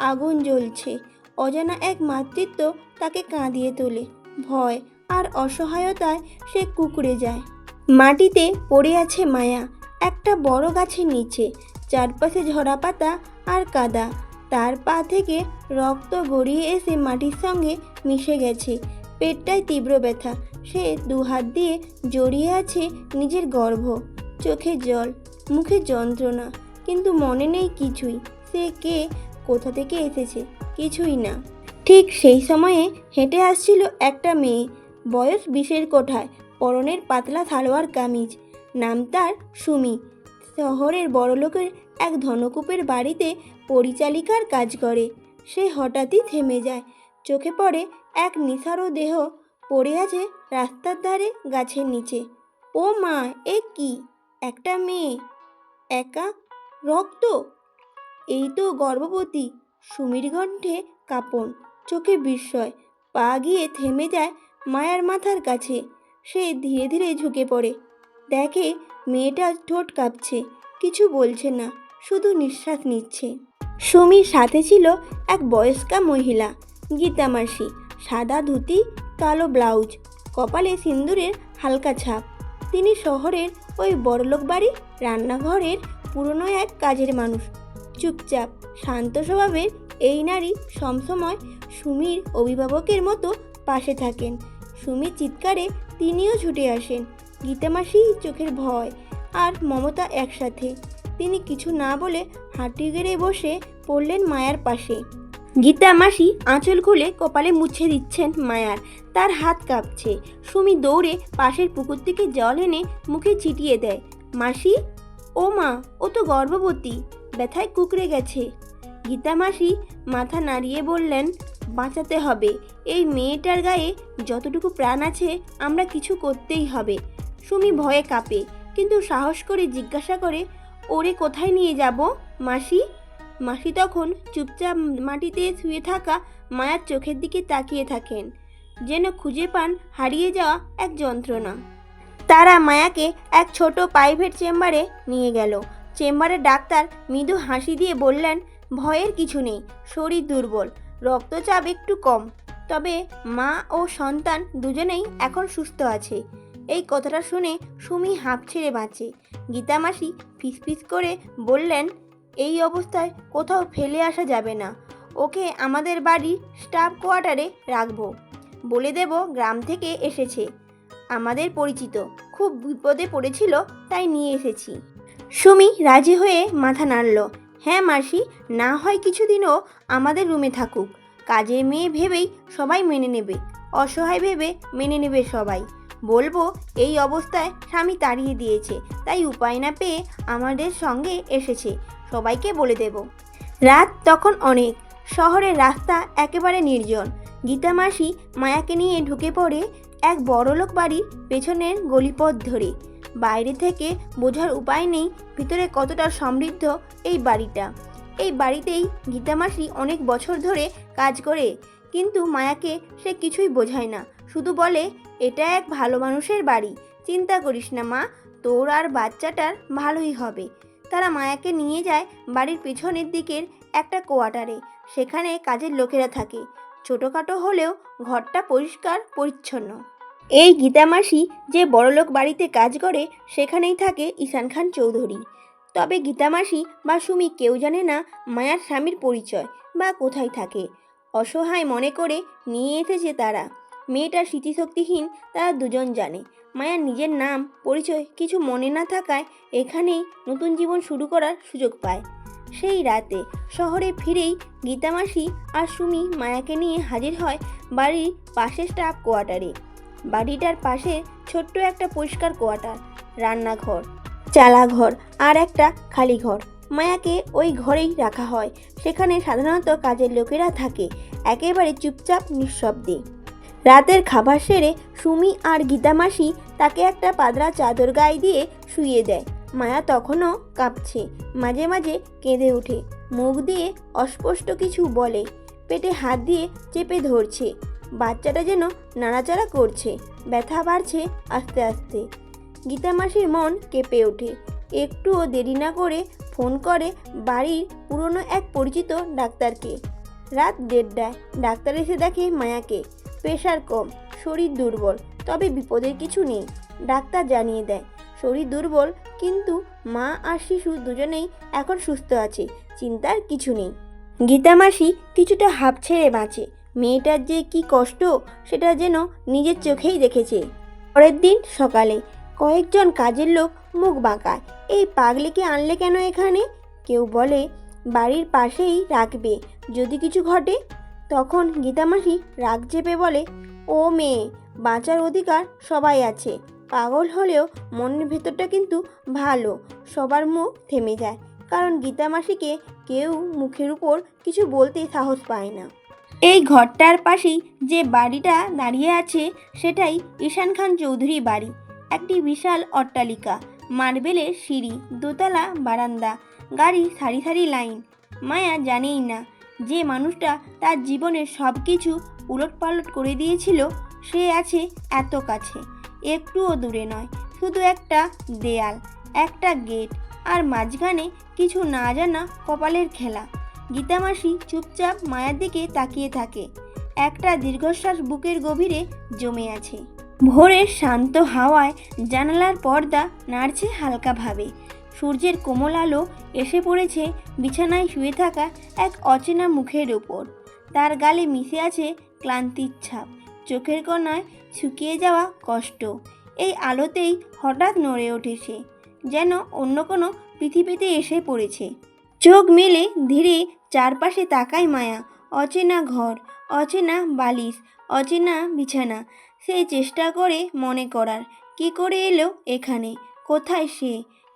আগুন জ্বলছে। অজানা এক মাতৃত্ব তাকে কাঁদিয়ে তোলে। ভয় আর অসহায়তায় সে কুঁকড়ে যায়। মাটিতে পড়ে আছে মায়া, একটা বড় গাছের নিচে। চারপাশে ঝরা পাতা আর কাদা। তার পা থেকে রক্ত গড়িয়ে এসে মাটির সঙ্গে মিশে গেছে। পেটটায় তীব্র ব্যথা। সে দুহাত দিয়ে জড়িয়ে আছে নিজের গর্ভ। চোখে জল, মুখে যন্ত্রণা, কিন্তু মনে নেই কিছুই। সে কে, কোথা থেকে এসেছে, কিছুই না। ঠিক সেই সময়ে হেঁটে আসছিল একটা মেয়ে, বয়স 20-এর কোঠায়, পরনের পাতলা সালোয়ার কামিজ। নাম তার সুমি। শহরের বড়লোকের এক ধনকূপের বাড়িতে পরিচালিকার কাজ করে। সে হঠাৎই থেমে যায়। চোখে পড়ে এক নিথর দেহ পড়ে আছে রাস্তার ধারে গাছের নিচে। ও মা, এ কি? একটা মেয়ে, একা, রক্ত! এই তো গর্ভবতী। সুমির কণ্ঠে কাঁপন, চোখে বিস্ময়। পা গিয়ে থেমে যায় মায়ার মাথার কাছে। সে ধীরে ধীরে ঝুঁকে পড়ে, দেখে মেয়েটার ঠোঁট কাঁপছে, কিছু বলছে না, শুধু নিঃশ্বাস নিচ্ছে। সুমির সাথে ছিল এক বয়স্কা মহিলা, গীতা মাসি। সাদা ধুতি, কালো ব্লাউজ, কপালে সিন্দুরের হালকা ছাপ। তিনি শহরের ওই বড়লোক বাড়ির রান্নাঘরের পুরনো এক কাজের মানুষ। চুপচাপ, শান্ত স্বভাবের এই নারী সবসময় সুমির অভিভাবকের মতো পাশে থাকেন। সুমির চিৎকারে তিনিও ছুটে আসেন। গীতামাসি চোখের ভয় আর মমতা একসাথে। তিনি কিছু না বলে হাঁটু গেড়ে বসে পড়লেন মায়ার পাশে। গীতামাসি আঁচল খুলে কপালে মুছে দিচ্ছেন মায়ার। তার হাত কাঁপছে। সুমি দৌড়ে পাশের পুকুর থেকে জল এনে মুখে ছিটিয়ে দেয়। মাসি, ও মা, ও তো গর্ভবতী, ব্যথায় কুঁকড়ে গেছে। গীতামাসি মাথা নাড়িয়ে বললেন, বাঁচাতে হবে। এই মেয়েটার গায়ে যতটুকু প্রাণ আছে আমরা কিছু করতেই হবে। সুমি ভয়ে কাঁপে, কিন্তু সাহস করে জিজ্ঞাসা করে, ওরে কোথায় নিয়ে যাব মাসি? মাসি তখন চুপচাপ মাটিতে শুয়ে থাকা মায়ার চোখের দিকে তাকিয়ে থাকেন, যেন খুঁজে পান হারিয়ে যাওয়া এক যন্ত্রণা। তারা মায়াকে এক ছোট প্রাইভেট চেম্বারে নিয়ে গেল। চেম্বারের ডাক্তার মৃদু হাসি দিয়ে বললেন, ভয়ের কিছু নেই, শরীর দুর্বল, রক্তচাপ একটু কম, তবে মা ও সন্তান দুজনেই এখন সুস্থ আছে। এই কথাটা শুনে সুমি হাঁপ ছেড়ে বাঁচে। গীতামাসি ফিসফিস করে বললেন, এই অবস্থায় কোথাও ফেলে আসা যাবে না। ওকে আমাদের বাড়ির স্টাফ কোয়ার্টারে রাখবো। বলে দেব গ্রাম থেকে এসেছে, আমাদের পরিচিত, খুব খুব বিপদে পড়েছিল, তাই নিয়ে এসেছি। সুমি রাজি হয়ে মাথা নাড়ল। হ্যাঁ মাসি, না হয় কিছুদিনও আমাদের রুমে থাকুক। কাজের মেয়ে ভেবেই সবাই মেনে নেবে, অসহায় ভেবে মেনে নেবে সবাই। বলবো এই অবস্থায় স্বামী তাড়িয়ে দিয়েছে, তাই উপায় না পেয়ে আমাদের সঙ্গে এসেছে, সবাইকে বলে দেব। রাত তখন অনেক, শহরের রাস্তা একেবারে নির্জন। গীতা মাসি মায়াকে নিয়ে ঢুকে পড়ে এক বড়লোক বাড়ির পেছনের গলিপথ ধরে। বাইরে থেকে বোঝার উপায় নেই ভিতরে কতটা সমৃদ্ধ এই বাড়িটা। এই বাড়িতেই গীতা মাসি অনেক বছর ধরে কাজ করে, কিন্তু মায়াকে সে কিছুই বোঝায় না, শুধু বলে এটা এক ভালো মানুষের বাড়ি, চিন্তা করিস না মা, তোর আর বাচ্চাটার ভালোই হবে। তারা মায়াকে নিয়ে যায় বাড়ির পেছনের দিকের একটা কোয়ার্টারে। সেখানে কাজের লোকেরা থাকে, ছোটোখাটো হলেও ঘরটা পরিষ্কার পরিচ্ছন্ন। এই গীতামাসি যে বড়লোক বাড়িতে কাজ করে সেখানেই থাকে ঈশান খান চৌধুরী। তবে গীতামাসি বা সুমি কেউ জানে না মায়ার স্বামীর পরিচয় বা কোথায় থাকে। অসহায় মনে করে নিয়ে এসেছে তারা। মেয়েটা স্মৃতিশক্তিহীন তারা দুজন জানে। মায়ার নিজের নাম পরিচয় কিছু মনে না থাকায় এখানেই নতুন জীবন শুরু করার সুযোগ পায়। সেই রাতে শহরে ফিরেই গীতামাসি আর সুমি মায়াকে নিয়ে হাজির হয় বাড়ির পাশের স্টাফ কোয়ার্টারে। বাড়িটার পাশে ছোট্ট একটা পরিষ্কার কোয়ার্টার, রান্নাঘর, চালাঘর আর একটা খালি ঘর। মায়াকে ওই ঘরেই রাখা হয়। সেখানে সাধারণত কাজের লোকেরা থাকে, একেবারে চুপচাপ নিঃশব্দে। রাতের খাবার সেরে সুমি আর গীতামাসি তাকে একটা পাতলা চাদর গায়ে দিয়ে শুইয়ে দেয়। মায়া তখনও কাঁপছে, মাঝে মাঝে কেঁদে ওঠে, মুখ দিয়ে অস্পষ্ট কিছু বলে, পেটে হাত দিয়ে চেপে ধরছে। বাচ্চাটা যেন নাড়াচাড়া করছে, ব্যথা বাড়ছে আস্তে আস্তে। গীতামাসির মন কেঁপে ওঠে। একটুও দেরি না করে ফোন করে বাড়ির পুরনো এক পরিচিত ডাক্তারকে। রাত 1:30টায় ডাক্তার এসে দেখে মায়াকে প্রেশার কম, শরীর দুর্বল, তবে বিপদের কিছু নেই। ডাক্তার জানিয়ে দেয় শরীর দুর্বল, কিন্তু মা আর শিশু দুজনেই এখন সুস্থ আছে, চিন্তার কিছু নেই। গীতামাসি কিছুটা হাঁপ ছেড়ে বাঁচে। মেয়েটার যে কি কষ্ট সেটা যেন নিজের চোখেই দেখেছে। পরের দিন সকালে কয়েকজন কাজের লোক মুখ বাঁকায়, এই পাগলিকে আনলে কেন এখানে? কেউ বলে বাড়ির পাশেই রাখবে, যদি কিছু ঘটে। তখন গীতামাসি রাগ চেপে বলে, ও মেয়ে, বাঁচার অধিকার সবাই আছে, পাগল হলেও মনের ভেতরটা কিন্তু ভালো। সবার মুখ থেমে যায়, কারণ গীতামাসিকে কেউ মুখের উপর কিছু বলতে সাহস পায় না। এই ঘরটার পাশেই যে বাড়িটা দাঁড়িয়ে আছে সেটাই ঈশান খান চৌধুরী বাড়ি। একটি বিশাল অট্টালিকা, মার্বেলের সিঁড়ি, দোতলা বারান্দা, গাড়ি সারি সারি লাইন। মায়া জানেই না যে মানুষটা তার জীবনের সব কিছু উলটপালট করে দিয়েছিল সে আছে এত কাছে, একটুও দূরে নয়। শুধু একটা দেয়াল, একটা গেট, আর মাঝখানে কিছু না জানা কপালের খেলা। গীতামাসি চুপচাপ মায়ার দিকে তাকিয়ে থাকে। একটা দীর্ঘশ্বাস বুকের গভীরে জমে আছে। ভোরের শান্ত হাওয়ায় জানালার পর্দা নাড়ছে হালকাভাবে। সূর্যের কোমল আলো এসে পড়েছে বিছানায় শুয়ে থাকা এক অচেনা মুখের ওপর। তার গালে মিশে আছে ক্লান্তির ছাপ, চোখের কোণায় শুকিয়ে যাওয়া কষ্ট। এই আলোতেই হঠাৎ নড়ে ওঠে সে, যেন অন্য কোনো পৃথিবীতে এসে পড়েছে। চোখ মেলে ধীরে চারপাশে তাকায় মায়া। অচেনা ঘর, অচেনা বালিশ, অচেনা বিছানা। সে চেষ্টা করে মনে করার, কি করে এলো এখানে, কোথায় সে,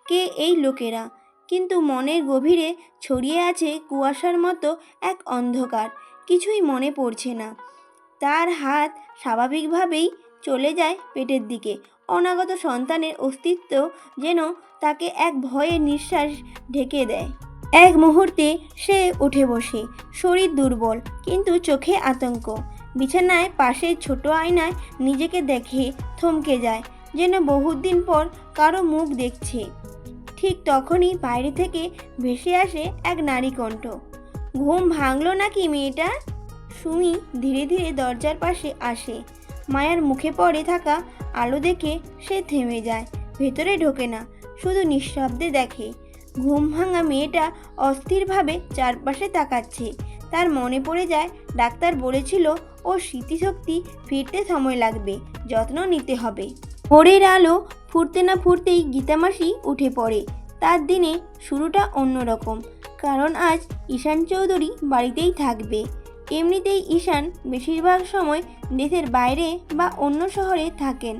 কে এই লোকেরা। কিন্তু মনের গভীরে ছড়িয়ে আছে কুয়াশার মতো এক অন্ধকার, কিছুই মনে পড়ছে না। তার হাত স্বাভাবিকভাবেই চলে যায় পেটের দিকে। অনাগত সন্তানের অস্তিত্ব যেন তাকে এক ভয়ের নিঃশ্বাস ঢেকে দেয়। এক মুহূর্তে সে উঠে বসে, শরীর দুর্বল কিন্তু চোখে আতঙ্ক। বিছানায় পাশের ছোট আয়নায় নিজেকে দেখে থমকে যায়, যেন বহুদিন পর কারো মুখ দেখছে। ঠিক তখনই বাইরে থেকে ভেসে আসে এক নারী কণ্ঠ। ঘুম ভাঙলো নাকি মেয়েটা? সুমি ধীরে ধীরে দরজার পাশে আসে। মায়ার মুখে পড়ে থাকা আলো দেখে সে থেমে যায়, ভেতরে ঢোকে না, শুধু নিঃশব্দে দেখে। ঘুম ভাঙা মেয়েটা অস্থিরভাবে চারপাশে তাকাচ্ছে। তার মনে পড়ে যায় ডাক্তার বলেছিল ওর স্মৃতিশক্তি ফিরতে সময় লাগবে, যত্ন নিতে হবে। ভোরের আলো ফুটতে না ফুটতেই গীতামাসি উঠে পড়ে। তার দিনে শুরুটা অন্যরকম, কারণ আজ ঈশান চৌধুরী বাড়িতেই থাকবে। এমনিতেই ঈশান বেশিরভাগ সময় দেশের বাইরে বা অন্য শহরে থাকেন,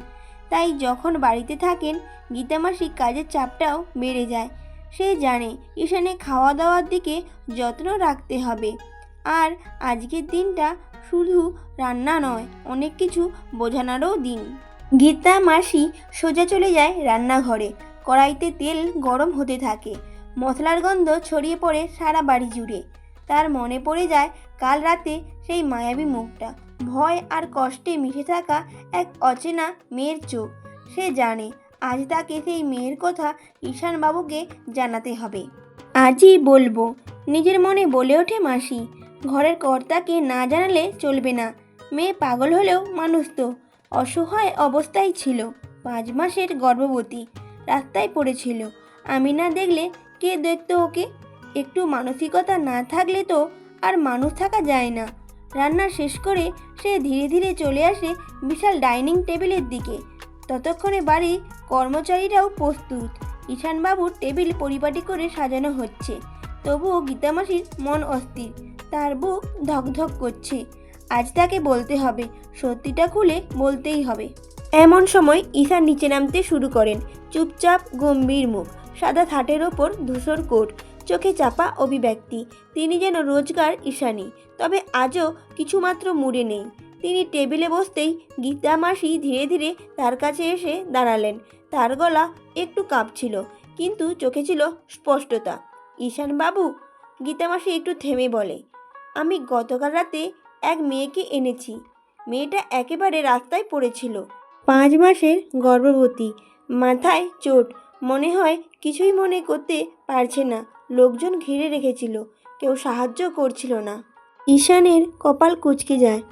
তাই যখন বাড়িতে থাকেন গীতামাসি কাজের চাপটাও বেড়ে যায়। সে জানে ঈশানের খাওয়া দাওয়ার দিকে যত্ন রাখতে হবে। আর আজকের দিনটা শুধু রান্না নয়, অনেক কিছু বোঝানোরও দিন। গীতা মাসি সোজা চলে যায় রান্নাঘরে। কড়াইতে তেল গরম হতে থাকে, মশলার গন্ধ ছড়িয়ে পড়ে সারা বাড়ি জুড়ে। তার মনে পড়ে যায় কাল রাতে সেই মায়াবী মুখটা, ভয় আর কষ্টে মিশে থাকা এক অচেনা মেয়ের চোখ। সে জানে আজ তাকে সেই মেয়ের কথা ঈশানবাবুকে জানাতে হবে। আজই বলবো, নিজের মনে বলে ওঠে মাসি। ঘরের কর্তাকে না জানালে চলবে না। মেয়ে পাগল হলেও মানুষ তো। অসহায় অবস্থায় ছিল, 5 মাসের গর্ভবতী, রাস্তায় পড়েছিল। আমি না দেখলে কে দেখতো ওকে? একটু মানসিকতা না থাকলে তো আর মানুষ থাকা যায় না। রান্না শেষ করে সে ধীরে ধীরে চলে আসে বিশাল ডাইনিং টেবিলের দিকে। ততক্ষণে বাড়ির কর্মচারীরাও প্রস্তুত। ঈশানবাবুর টেবিল পরিপাটি করে সাজানো হচ্ছে। তবুও গীতামাসির মন অস্থির, তার বুক ধকধক করছে। আজ তাকে বলতে হবে, সত্যিটা খুলে বলতেই হবে। এমন সময় ঈশান নিচে নামতে শুরু করেন। চুপচাপ, গম্ভীর মুখ, সাদা থাটের ওপর ধূসর কোট, চোখে চাপা অভিব্যক্তি। তিনি যেন রোজগার ঈশানী, তবে আজও কিছুমাত্র মুড়ে নেই। তিনি টেবিলে বসতেই গীতামাসি ধীরে ধীরে তার কাছে এসে দাঁড়ালেন। তার গলা একটু কাঁপছিল, কিন্তু চোখে ছিল স্পষ্টতা। ঈশানবাবু, গীতামাসি একটু থেমে বলে, আমি গতকাল রাতে এক মেয়েকে এনেছি। মেয়েটা একেবারে রাস্তায় পড়েছিল, 5 মাসের গর্ভবতী, মাথায় চোট, মনে হয় কিছুই মনে করতে পারছে না। লোকজন ঘিরে রেখেছিল, কেউ সাহায্য করছিল না। ঈশানের কপাল কুঁচকে যায়।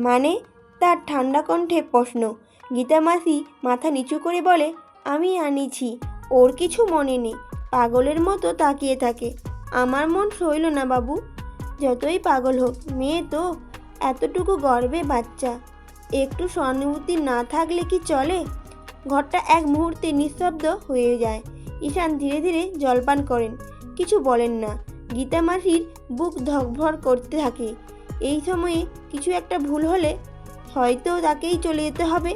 মানে? তার ঠান্ডা কণ্ঠে প্রশ্ন। গীতামাসি মাথা নিচু করে বলে, আমি আনিছি, ওর কিছু মনে নেই। পাগলের মতো তাকিয়ে থাকে। আমার মন সইল না বাবু। যতই পাগল হোক, মেয়ে তো, এতটুকু গর্ভে বাচ্চা, একটু সহানুভূতি না থাকলে কি চলে? ঘরটা এক মুহূর্তে নিঃশব্দ হয়ে যায়। ঈশান ধীরে ধীরে জলপান করেন, কিছু বলেন না। গীতামাসির বুক ধকভর করতে থাকে। এই সময়ে কিছু একটা ভুল হলে হয়তো তাকেই চলে যেতে হবে।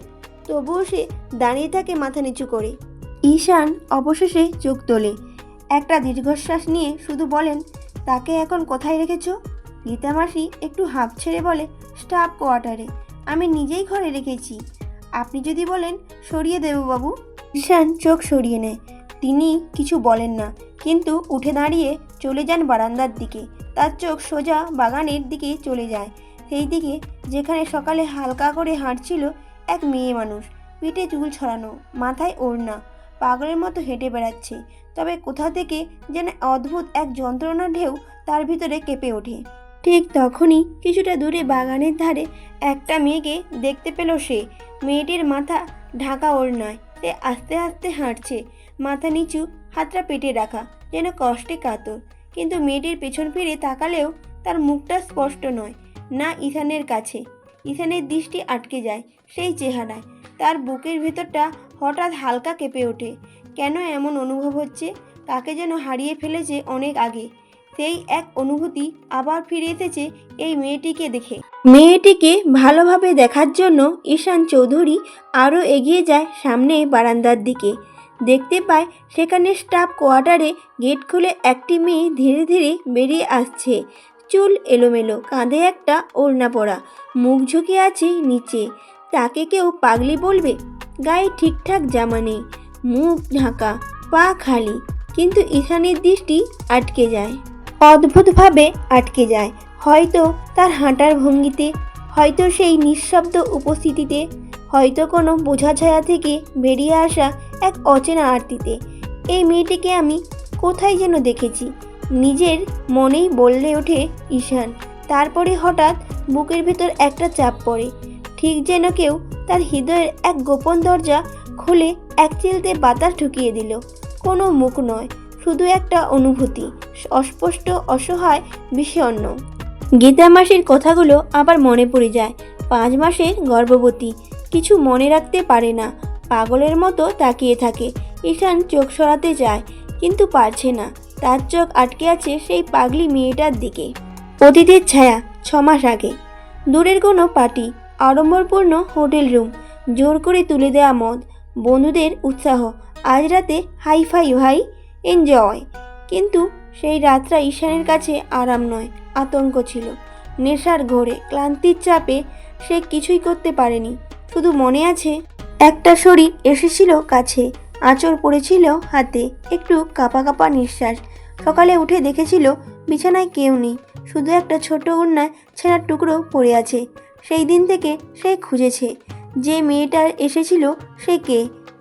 তবুও সে দাঁড়িয়ে থাকে মাথা নিচু করে। ঈশান অবশেষে চোখ তোলে, একটা দীর্ঘশ্বাস নিয়ে শুধু বলেন, তাকে এখন কোথায় রেখেছো? গীতামাসি একটু হাঁপ ছেড়ে বলে, স্টাফ কোয়ার্টারে। আমি নিজেই ঘরে রেখেছি। আপনি যদি বলেন সরিয়ে দেব বাবু। ঈশান চোখ সরিয়ে নেয়। তিনি কিছু বলেন না, কিন্তু উঠে দাঁড়িয়ে চলে যান বারান্দার দিকে। তার চোখ সোজা বাগানের দিকে চলে যায়, সেই দিকে যেখানে সকালে হালকা করে হাঁটছিল এক মেয়ে মানুষ। পিঠে চুল ছড়ানো, মাথায় ওড়না, পাগলের মতো হেঁটে বেড়াচ্ছে। তবে কোথা থেকে যেন অদ্ভুত এক যন্ত্রণার ঢেউ তার ভিতরে কেঁপে ওঠে। ঠিক তখনই কিছুটা দূরে বাগানের ধারে একটা মেয়েকে দেখতে পেল সে। মেয়েটির মাথা ঢাকা ওড়নায়, সে আস্তে আস্তে হাঁটছে, মাথা নিচু, হাতটা পেটে রাখা, যেন কষ্টে কাতর। কিন্তু মেয়েটির পেছন ফিরে তাকালেও তার মুখটা স্পষ্ট নয়, না ঈশানের কাছে। ঈশানের দৃষ্টি আটকে যায় সেই চেহারায়। তার বুকের ভেতরটা হঠাৎ হালকা কেঁপে ওঠে। কেন এমন অনুভব হচ্ছে? কাকে যেন হারিয়ে ফেলেছে অনেক আগে। সেই এক অনুভূতি আবার ফিরে এসেছে এই মেয়েটিকে দেখে। মেয়েটিকে ভালোভাবে দেখার জন্য ঈশান চৌধুরী আরও এগিয়ে যায় সামনে বারান্দার দিকে। দেখতে পায় সেখানে স্টাফ কোয়ার্টারে গেট খুলে একটি মেয়ে ধীরে ধীরে বেরিয়ে আসছে। চুল এলোমেলো, কাঁধে একটা ওড়না পরা, মুখ ঝুঁকে আছে নিচে। তাকে কেউ পাগলি বলবে। গায়ে ঠিকঠাক জামা নেই, মুখ ঢাকা, পা খালি। কিন্তু ঈশানের দৃষ্টি আটকে যায়, অদ্ভুতভাবে আটকে যায়। হয়তো তার হাঁটার ভঙ্গিতে, হয়তো সেই নিঃশব্দ উপস্থিতিতে, হয়তো কোনো বোঝাছায়া থেকে বেরিয়ে আসা এক অচেনা আরতিতে। এই মেয়েটিকে আমি কোথায় যেন দেখেছি, নিজের মনেই বললে ওঠে ঈশান। তারপরে হঠাৎ বুকের ভেতর একটা চাপ পড়ে, ঠিক যেন কেউ তার হৃদয়ের এক গোপন দরজা খুলে এক চিলতে বাতাস ঢুকিয়ে দিল। কোনো মুখ নয়, শুধু একটা অনুভূতি, অস্পষ্ট, অসহায়, বিষণ্ণ। গীতামাসির কথাগুলো আবার মনে পড়ে যায়। 5 মাসের গর্ভবতী, কিছু মনে রাখতে পারে না, পাগলের মতো তাকিয়ে থাকে। ঈশান চোখ সরাতে চায় কিন্তু পারছে না। তার চোখ আটকে আছে সেই পাগলি মেয়েটার দিকে। অতীতের ছায়া, 6 মাস আগে। দূরের কোনো পার্টি, আড়ম্বরপূর্ণ হোটেল রুম, জোর করে তুলে দেওয়া মদ, বন্ধুদের উৎসাহ, আজ রাতে হাইফাই ভাই, এনজয়। কিন্তু সেই রাতটা ঈশানের কাছে আরাম নয়, আতঙ্ক ছিল। নেশার ঘোরে, ক্লান্তির চাপে সে কিছুই করতে পারেনি। শুধু মনে আছে একটা শরীর এসেছিল কাছে, আঁচড় পড়েছিল হাতে, একটু কাঁপা কাঁপা নিঃশ্বাস। সকালে উঠে দেখেছিল বিছানায় কেউ নেই, শুধু একটা ছোট ওড়নায় ছেঁড়ার টুকরো পড়ে আছে। সেই দিন থেকে সে খুঁজেছে যে মেয়েটা এসেছিল সে কে।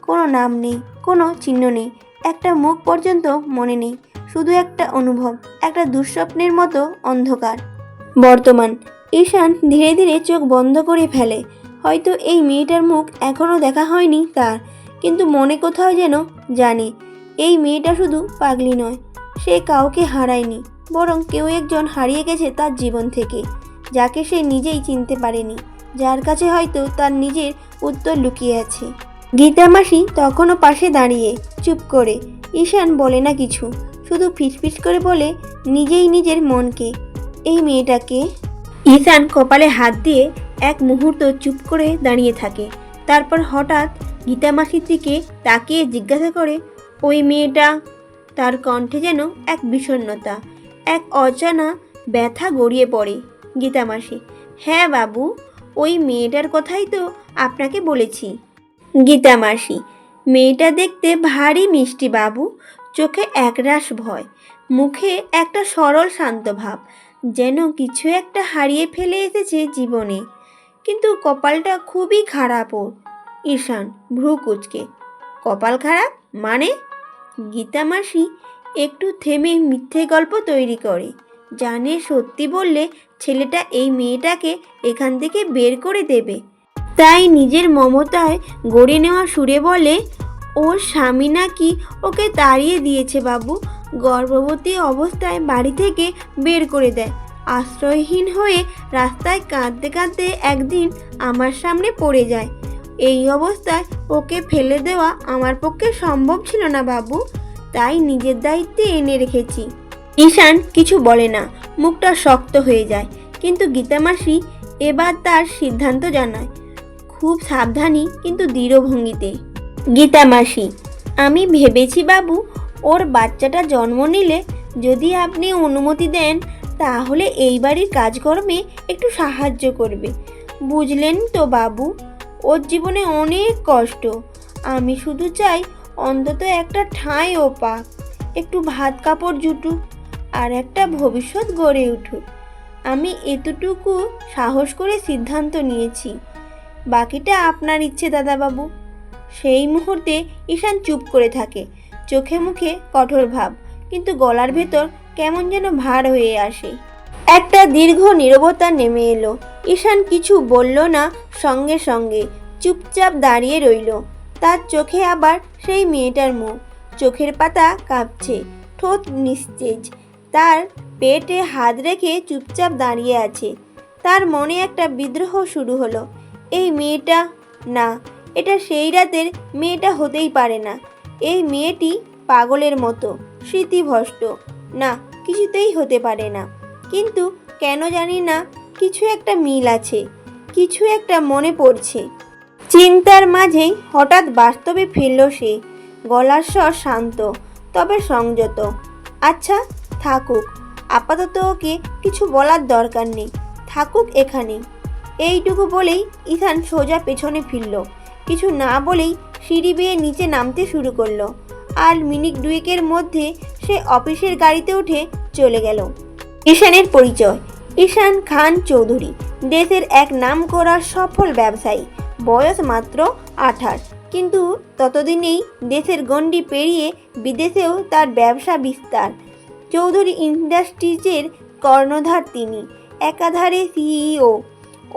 কোনো নাম নেই, কোনো চিহ্ন নেই, একটা মুখ পর্যন্ত মনে নেই। শুধু একটা অনুভব, একটা দুঃস্বপ্নের মতো অন্ধকার। বর্তমান। ঈশান ধীরে ধীরে চোখ বন্ধ করে ফেলে। হয়তো এই মেয়েটার মুখ এখনও দেখা হয়নি তার, কিন্তু মনে কোথাও যেন জানে এই মেয়েটা শুধু পাগলি নয়, সে কাউকে হারায়নি, বরং কেউ একজন হারিয়ে গেছে তার জীবন থেকে, যাকে সে নিজেই চিনতে পারেনি, যার কাছে হয়তো তার নিজের উত্তর লুকিয়ে আছে। গীতা মাসি তখনও পাশে দাঁড়িয়ে চুপ করে। ঈশান বলে না কিছু, শুধু ফিসফিস করে বলে নিজেই নিজের মনকে, এই মেয়েটাকে। ঈশান কপালে হাত দিয়ে এক মুহূর্ত চুপ করে দাঁড়িয়ে থাকে। তারপর হঠাৎ গীতা মাসির দিকে তাকিয়ে জিজ্ঞাসা করে, ওই মেয়েটা? তার কণ্ঠে যেন এক বিষণ্ণতা, এক অজানা ব্যথা গড়িয়ে পড়ে। গীতা মাসি: হ্যাঁ বাবু, ওই মেয়েটার কথাই তো আপনাকে বলেছি। গীতা মাসি: মেয়েটা দেখতে ভারী মিষ্টি বাবু, চোখে একরাশ ভয়, মুখে একটা সরল শান্ত ভাব, যেন কিছু একটা হারিয়ে ফেলে এসেছে জীবনে। কিন্তু কপালটা খুবই খারাপ ওর। ঈশান ভ্রু কুঁচকে: কপাল খারাপ মানে? গীতা মাসি একটু থেমে মিথ্যে গল্প তৈরি করে, জানে সত্যি বললে ছেলেটা এই মেয়েটাকে এখান থেকে বের করে দেবে। তাই নিজের মমতায় গড়ে নেওয়া সুরে বলে, ওর স্বামী নাকি ওকে তাড়িয়ে দিয়েছে বাবু, গর্ভবতী অবস্থায় বাড়ি থেকে বের করে দেয়। আশ্রয়হীন হয়ে রাস্তায় কাঁদতে কাঁদতে একদিন আমার সামনে পড়ে যায়। এই অবস্থায় ওকে ফেলে দেওয়া আমার পক্ষে সম্ভব ছিল না বাবু, তাই নিজের দায়িত্বে এনে রেখেছি। ঈশান কিছু বলে না, মুখটা শক্ত হয়ে যায়। কিন্তু গীতা মাসি এবার তার সিদ্ধান্ত জানায়, খুব সাবধানী কিন্তু দৃঢ় ভঙ্গিতে। গীতা মাসি: আমি ভেবেছি বাবু, ওর বাচ্চাটা জন্ম নিলে যদি আপনি অনুমতি দেন তাহলে এই বাড়ির কাজকর্মে একটু সাহায্য করবে। বুঝলেন তো বাবু, ওর জীবনে অনেক কষ্ট। আমি শুধু চাই অন্তত একটা ঠাঁই ও পাক, একটু ভাত কাপড় জুটুক, আর একটা ভবিষ্যৎ গড়ে উঠুক। আমি এতটুকু সাহস করে সিদ্ধান্ত নিয়েছি, বাকিটা আপনার ইচ্ছে দাদাবাবু। সেই মুহূর্তে ঈশান চুপ করে থাকে, চোখে মুখে কঠোর ভাব, কিন্তু গলার ভেতর কেমন যেন ভার হয়ে আসে। একটা দীর্ঘ নীরবতা নেমে এলো। ঈশান কিছু বলল না, সঙ্গে সঙ্গে চুপচাপ দাঁড়িয়ে রইল। তার চোখে আবার সেই মেয়েটার মুখ, চোখের পাতা কাঁপছে, ঠোঁট নিস্তেজ, তার পেটে হাত রেখে চুপচাপ দাঁড়িয়ে আছে। তার মনে একটা বিদ্রোহ শুরু হলো। এই মেয়েটা না, এটা সেই রাতের মেয়েটা হতেই পারে না। এই মেয়েটি পাগলের মতো স্মৃতিভ্রষ্ট, না কিছুতেই হতে পারে না। কিন্তু কেন জানি না, কিছু একটা মিল আছে, কিছু একটা মনে পড়ছে। চিন্তার মাঝেই হঠাৎ বাস্তবে ফিরল সে, গলার স্বর শান্ত তবে সংযত। আচ্ছা থাকুক, আপাতত ওকে কিছু বলার দরকার নেই, থাকুক এখানে। এইটুকু বলেই ঈশান সোজা পেছনে ফিরল, কিছু না বলেই সিঁড়ি বেয়ে নিচে নামতে শুরু করলো। আর মিনিট দুয়েকের মধ্যে সে অফিসের গাড়িতে উঠে চলে গেল। ঈশানের পরিচয়: ঈশান খান চৌধুরী, দেশের এক নামকরা সফল ব্যবসায়ী, বয়স মাত্র 28। কিন্তু ততদিনেই দেশের গণ্ডি পেরিয়ে বিদেশেও তার ব্যবসা বিস্তার। চৌধুরী ইন্ডাস্ট্রিজের কর্ণধার তিনি, একাধারে সিইও,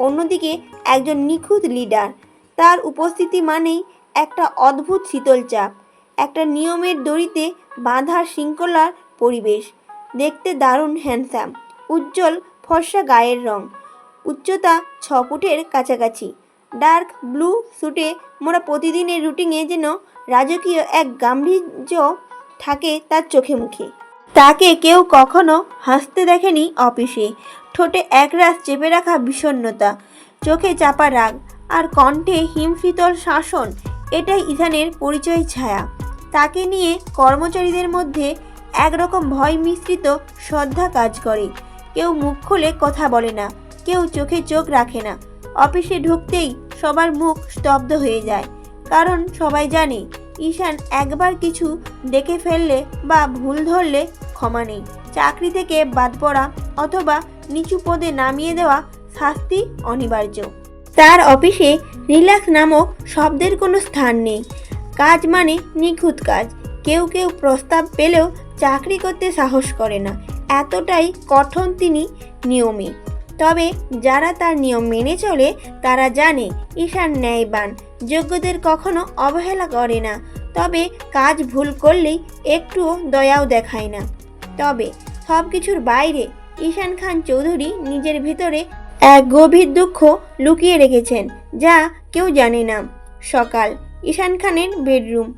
অন্যদিকে একজন নিখুঁত লিডার। তার উপস্থিতি মানেই একটা অদ্ভুত শীতল চাপ, একটা নিয়মের দড়িতে বাঁধা শৃঙ্খলার পরিবেশ। দেখতে দারুণ হ্যান্ডসাম, উজ্জ্বল ফর্সা গায়ের রং, উচ্চতা 6 ফুটের কাছাকাছি, ডার্ক ব্লু স্যুটে মোরা প্রতিদিনের রুটিনে যেন রাজকীয় এক গাম্ভীর্য থাকে তার চোখে মুখে। তাকে কেউ কখনো হাসতে দেখেনি অফিসে। ঠোঁটে একরাশ চেপে রাখা বিষণ্ণতা, চোখে চাপা রাগ আর কণ্ঠে হিমশীতল শাসন, এটাই ঈশানের পরিচয় ছায়া। তাকে নিয়ে কর্মচারীদের মধ্যে একরকম ভয় মিশ্রিত শ্রদ্ধা কাজ করে। কেউ মুখ খুলে কথা বলে না, কেউ চোখে চোখ রাখে না। অফিসে ঢুকতেই সবার মুখ স্তব্ধ হয়ে যায়, কারণ সবাই জানে ঈশান একবার কিছু দেখে ফেললে বা ভুল ধরলে ক্ষমা নেই। চাকরি থেকে বাদ পড়া অথবা নিচু পদে নামিয়ে দেওয়া শাস্তি অনিবার্য। তার অফিসে রিল্যাক্স নামক শব্দের কোনো স্থান নেই। কাজ মানে নিখুঁত কাজ। কেউ কেউ প্রস্তাব পেলেও চাকরি করতে সাহস করে না, এতটাই কঠোর তিনি নিয়মে। তবে যারা তার নিয়ম মেনে চলে তারা জানে ঈশান ন্যায়বান, যোগ্যদের কখনো অবহেলা করে না। তবে কাজ ভুল করলেই একটুও দয়াও দেখায় না। তবে সব কিছুর বাইরে ঈশান খান চৌধুরী নিজের ভিতরে এক গভীর দুঃখ লুকিয়ে রেখেছেন, যা কেউ জানে না। সকাল, ঈশান খানের বেডরুম।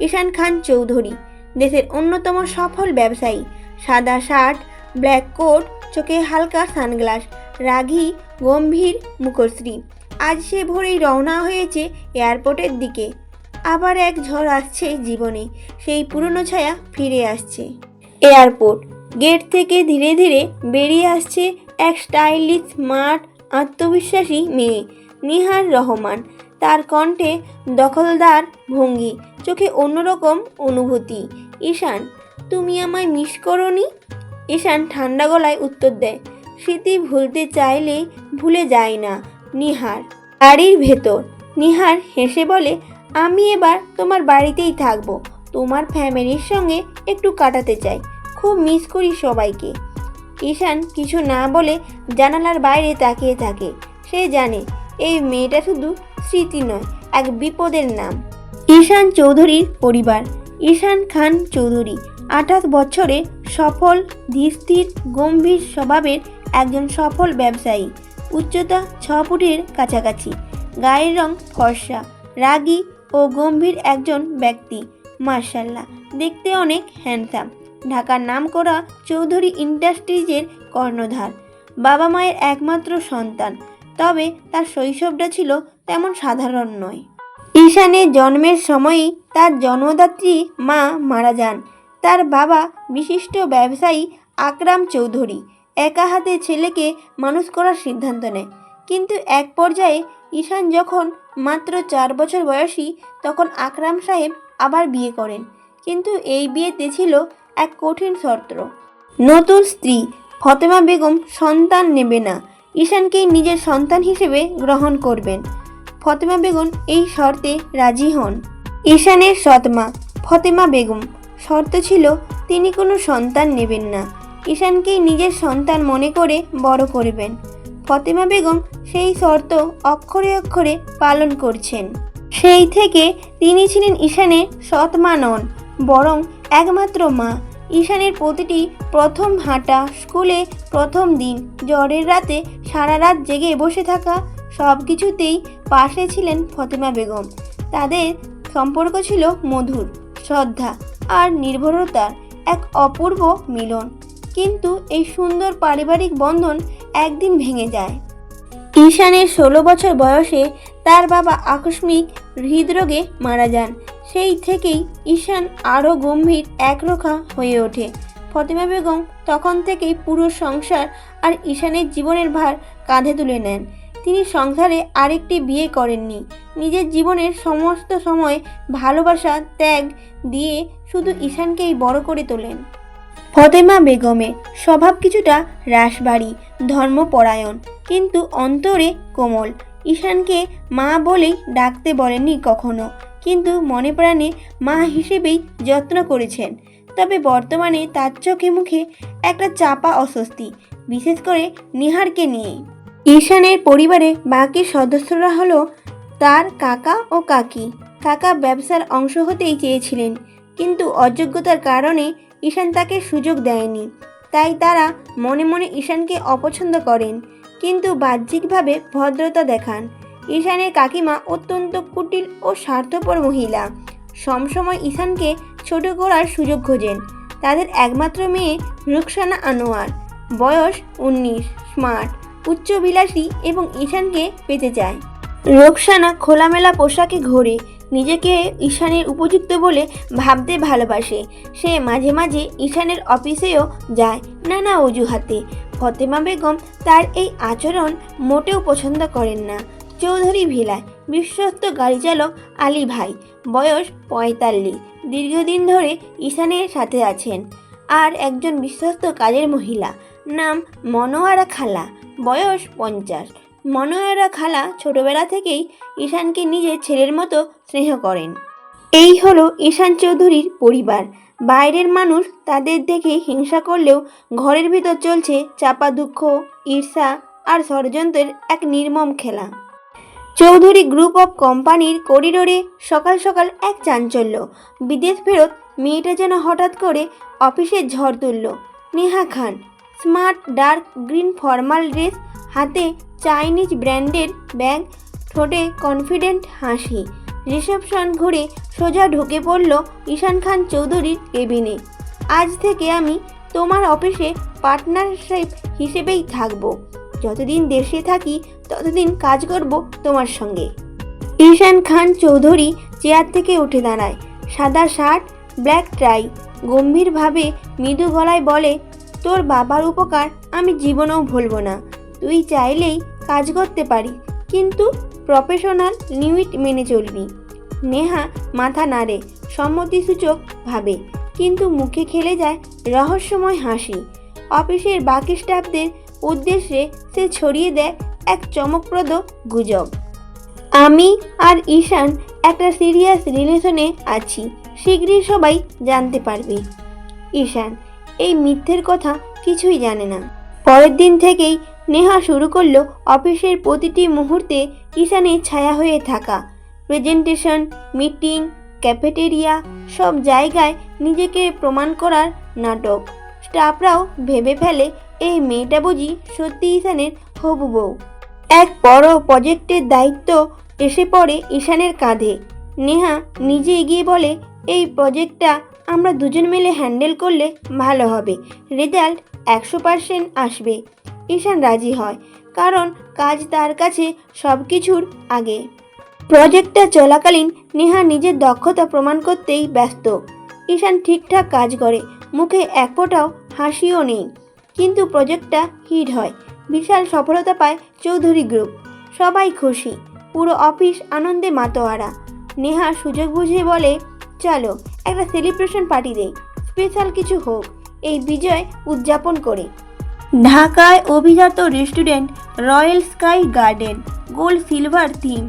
ঈশান খান চৌধুরী দেশের অন্যতম সফল ব্যবসায়ী। সাদা শার্ট, ব্ল্যাক কোট, চোখে হালকা সানগ্লাস, রাগী গম্ভীর মুখশ্রী। আজ সে ভোরেই রওনা হয়েছে এয়ারপোর্টের দিকে। আবার এক ঝড় আসছে জীবনে, সেই পুরনো ছায়া ফিরে আসছে। এয়ারপোর্ট গেট থেকে ধীরে ধীরে বেরিয়ে আসছে এক স্টাইলিশ, স্মার্ট, আত্মবিশ্বাসী মেয়ে, নিহার রহমান। তার কণ্ঠে দখলদার ভঙ্গি, চোখে অন্যরকম অনুভূতি। ঈশান, তুমি আমায় মিস করোনি? ঈশান ঠান্ডা গলায় উত্তর দেয়, স্মৃতি ভুলতে চাইলে ভুলে যায় না নিহার। বাড়ির ভেতর নিহার হেসে বলে, আমি এবার তোমার বাড়িতেই থাকবো। তোমার ফ্যামিলির সঙ্গে একটু কাটাতে চাই, খুব মিস করি সবাইকে। ঈশান কিছু না বলে জানালার বাইরে তাকিয়ে থাকে। সে জানে এই মেয়েটা শুধু স্মৃতি নয়, এক বিপদের নাম। ঈশান চৌধুরীর পরিবার। ঈশান খান চৌধুরী 28 বছরে সফল, ধীরস্থির, গম্ভীর স্বভাবের একজন সফল ব্যবসায়ী। উচ্চতা 6 ফুটের কাছাকাছি, গায়ের রং ফর্সা, রাগী ও গম্ভীর একজন ব্যক্তি। মার্শাল্লাহ, দেখতে অনেক হ্যান্ডসাম। ঢাকার নামকরা চৌধুরী ইন্ডাস্ট্রিজের কর্ণধার, বাবা মায়ের একমাত্র সন্তান। তবে তার শৈশবটা ছিল তেমন সাধারণ নয়। ঈশানের জন্মের সময়ই তার জন্মদাত্রী মা মারা যান। তার বাবা বিশিষ্ট ব্যবসায়ী আকরাম চৌধুরী একা হাতে ছেলেকে মানুষ করার সিদ্ধান্ত নেয়। কিন্তু এক পর্যায়ে ঈশান যখন মাত্র 4 বছর বয়সী, তখন আকরাম সাহেব আবার বিয়ে করেন। কিন্তু এই বিয়েতে ছিল এক কঠিন শর্ত। নতুন স্ত্রী ফতেমা বেগম সন্তান নেবে না, ঈশানকেই নিজের সন্তান হিসেবে গ্রহণ করবেন। ফতেমা বেগম এই শর্তে রাজি হন। ঈশানের সৎমা ফতেমা বেগম শর্ত ছিল তিনি কোনো সন্তান নেবেন না, ঈশানকেই নিজের সন্তান মনে করে বড় করবেন। ফতেমা বেগম সেই শর্ত অক্ষরে অক্ষরে পালন করছেন। সেই থেকে তিনি ছিলেন ঈশানের সৎ মা নন, বরং একমাত্র মা। ঈশানের প্রতিটি প্রথম হাঁটা, স্কুলে প্রথম দিন, জ্বরের রাতে সারা রাত জেগে বসে থাকা, সব কিছুতেই পাশে ছিলেন ফতেমা বেগম। তাদের সম্পর্ক ছিল মধুর, শ্রদ্ধা আর নির্ভরতার এক অপূর্ব মিলন। কিন্তু এই সুন্দর পারিবারিক বন্ধন একদিন ভেঙে যায়। ঈশানের 16 বছর বয়সে তার বাবা আকস্মিক হৃদরোগে মারা যান। সেই থেকেই ঈশান আরও গম্ভীর, একরোখা হয়ে ওঠে। ফতেমা বেগম তখন থেকেই পুরো সংসার আর ঈশানের জীবনের ভার কাঁধে তুলে নেন। তিনি সংসারে আরেকটি বিয়ে করেননি, নিজের জীবনের সমস্ত সময় ভালোবাসা, ত্যাগ দিয়ে শুধু ঈশানকেই বড় করে তোলেন। ফতেমা বেগমের স্বভাব কিছুটা রাশবাড়ি, ধর্মপরায়ণ, কিন্তু অন্তরে কোমল। ঈশানকে মা বলেই ডাকতে বলেননি কখনো, কিন্তু মনে প্রাণে মা হিসেবেই যত্ন করেছেন। তবে বর্তমানে তার চোখে মুখে একটা চাপা অস্বস্তি, বিশেষ করে নিহারকে নিয়ে। ঈশানের পরিবারে বাকি সদস্যরা হলো তার কাকা ও কাকি। কাকা ব্যবসার অংশ হতেই চেয়েছিলেন, কিন্তু অযোগ্যতার কারণে ঈশান তাকে সুযোগ দেয়নি। তাই তারা মনে মনে ঈশানকে অপছন্দ করেন, কিন্তু বাহ্যিকভাবে ভদ্রতা দেখান। ঈশানের কাকিমা অত্যন্ত কুটিল ও স্বার্থপর মহিলা, সবসময় ঈশানকে ছোট করার সুযোগ খোঁজেন। তাদের একমাত্র মেয়ে রুকসানা আনোয়ার, বয়স 19, স্মার্ট, উচ্চবিলাসী এবং ঈশানকে পেতে চায়। রুকসানা খোলামেলা পোশাকে ঘোরে, নিজেকে ঈশানের উপযুক্ত বলে ভাবতে ভালোবাসে। সে মাঝে মাঝে ঈশানের অফিসেও যায় নানা অজুহাতে। ফতেমা বেগম তার এই আচরণ মোটেও পছন্দ করেন না। চৌধুরী ভিলায় বিশ্বস্ত গাড়ি চালক আলী ভাই, বয়স 45, দীর্ঘদিন ধরে ঈশানের সাথে আছেন। আর একজন বিশ্বস্ত কাজের মহিলা, নাম মনোয়ারা খালা, বয়স 50। মনোয়ারা খালা ছোটবেলা থেকেই ঈশানকে নিজের ছেলের মতো স্নেহ করেন। এই হলো ঈশান চৌধুরীর পরিবার। বাইরের মানুষ তাদের দেখে হিংসা করলেও ঘরের ভিতর চলছে চাপা দুঃখ, ঈর্ষা আর ষড়যন্ত্রের এক নির্মম খেলা। চৌধুরী গ্রুপ অফ কোম্পানির করিডোরে সকাল সকাল এক চাঞ্চল্য। বিদেশ ফেরত মেয়েটা যেন হঠাৎ করে অফিসে ঝড় তুলল। Neha Khan, smart dark green formal dress, হাতে চাইনিজ ব্র্যান্ডের ব্যাগ, ঠোঁটে কনফিডেন্ট হাসি। রিসেপশন ঘুরে সোজা ঢুকে পড়ল ঈশান খান চৌধুরীর কেবিনে। আজ থেকে আমি তোমার অফিসে পার্টনারশিপ হিসেবেই থাকবো। যতদিন দেশে থাকি ততদিন কাজ করব তোমার সঙ্গে। ঈশান খান চৌধুরী চেয়ার থেকে উঠে দাঁড়ায়। সাদা শার্ট, ব্ল্যাক টাই, গম্ভীরভাবে মৃদু গলায় বলে, তোর বাবার উপকার আমি জীবনেও ভুলব না। তুই চাইলেই কাজ করতে পারি, কিন্তু প্রফেশনাল লিমিট মেনে চলবি। নেহা মাথা নাড়ে, সম্মতিসূচক ভাবে, কিন্তু মুখে খেলে যায় রহস্যময় হাসি। অফিসের বাকি স্টাফদের উদ্দেশ্যে সে ছড়িয়ে দেয় এক চমকপ্রদ গুজব। আমি আর ঈশান একটা সিরিয়াস রিলেশনে আছি, শীঘ্রই সবাই জানতে পারবে। ঈশান এই মিথ্যের কথা কিছুই জানে না। পরের দিন থেকেই নেহা শুরু করলো অফিসের প্রতিটি মুহূর্তে ঈশানের ছায়া হয়ে থাকা। প্রেজেন্টেশন, মিটিং, ক্যাফেটেরিয়া, সব জায়গায় নিজেকে প্রমাণ করার নাটক। স্টাফরাও ভেবে ফেলে এই মেয়েটা বুঝি সত্যি ঈশানের হবু বউ। এক বড় প্রজেক্টের দায়িত্ব এসে পড়ে ঈশানের কাঁধে। নেহা নিজে এগিয়ে বলে, এই প্রজেক্টটা আমরা দুজন মিলে হ্যান্ডেল করলে ভালো হবে, রেজাল্ট 100% আসবে। ঈশান রাজি হয়, কারণ কাজ তার কাছে সব কিছুর আগে। প্রজেক্টটা চলাকালীন নেহা নিজের দক্ষতা প্রমাণ করতেই ব্যস্ত। ঈশান ঠিকঠাক কাজ করে, মুখে এক ফোঁটাও হাসিও নেই। কিন্তু প্রজেক্টটা হিট হয়, বিশাল সফলতা পায় চৌধুরী গ্রুপ। সবাই খুশি, পুরো অফিস আনন্দে মাতোয়ারা। নেহা সুযোগ বুঝে বলে, চলো একটা সেলিব্রেশন পার্টি দেই, স্পেশাল কিছু হোক, এই বিজয় উদযাপন করে। ঢাকায় অভিজাত restaurant Royal Sky Garden, gold silver theme,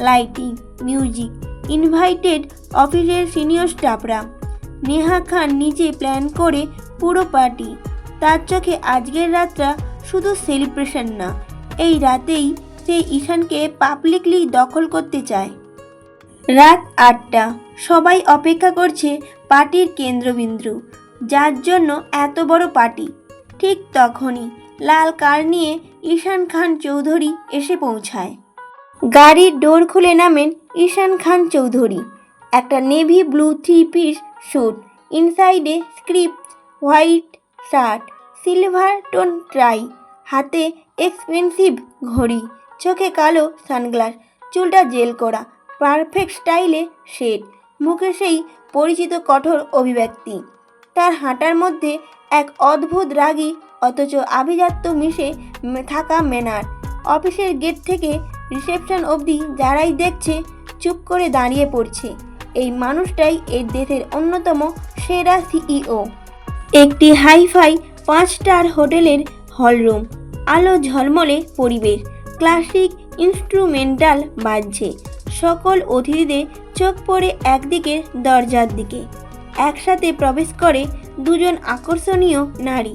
lighting, music, invited অফিসের সিনিয়র স্টাফরা। নেহা খান নিজে প্ল্যান করে পুরো পার্টি। তার চোখে আজকের রাতটা শুধু সেলিব্রেশন না, এই রাতেই সে ঈশানকে পাবলিকলি দখল করতে চায়। রাত 8টা, সবাই অপেক্ষা করছে পার্টির কেন্দ্রবিন্দু, যার জন্য এত বড় পার্টি। ঠিক তখনই লাল কার নিয়ে ঈশান খান চৌধুরী এসে পৌঁছায়। গাড়ির ডোর খুলে নামেন ঈশান খান চৌধুরী। একটা নেভি ব্লু 3-piece স্যুট, ইনসাইডে script, white shirt, silver tone tie, হাতে এক্সপেন্সিভ ঘড়ি, চোখে কালো সানগ্লাস, চুলটা জেল করা, পারফেক্ট স্টাইলে সেট, মুখে সেই পরিচিত কঠোর অভিব্যক্তি। তার হাঁটার মধ্যে এক অদ্ভুত রাগী অথচ আভিজাত্য মিশে থাকা ম্যানার। অফিসের গেট থেকে রিসেপশন অবধি যারাই দেখছে চুপ করে দাঁড়িয়ে পড়ছে। এই মানুষটাই এই দেশের অন্যতম সেরা সিইও। একটি হাইফাই 5 স্টার হোটেলের হলরুম, আলো ঝলমলে পরিবেশ, ক্লাসিক ইনস্ট্রুমেন্টাল বাজছে। সকল অতিথিদের চোখ পড়ে একদিকে দরজার দিকে। একসাথে প্রবেশ করে দুজন আকর্ষণীয় নারী।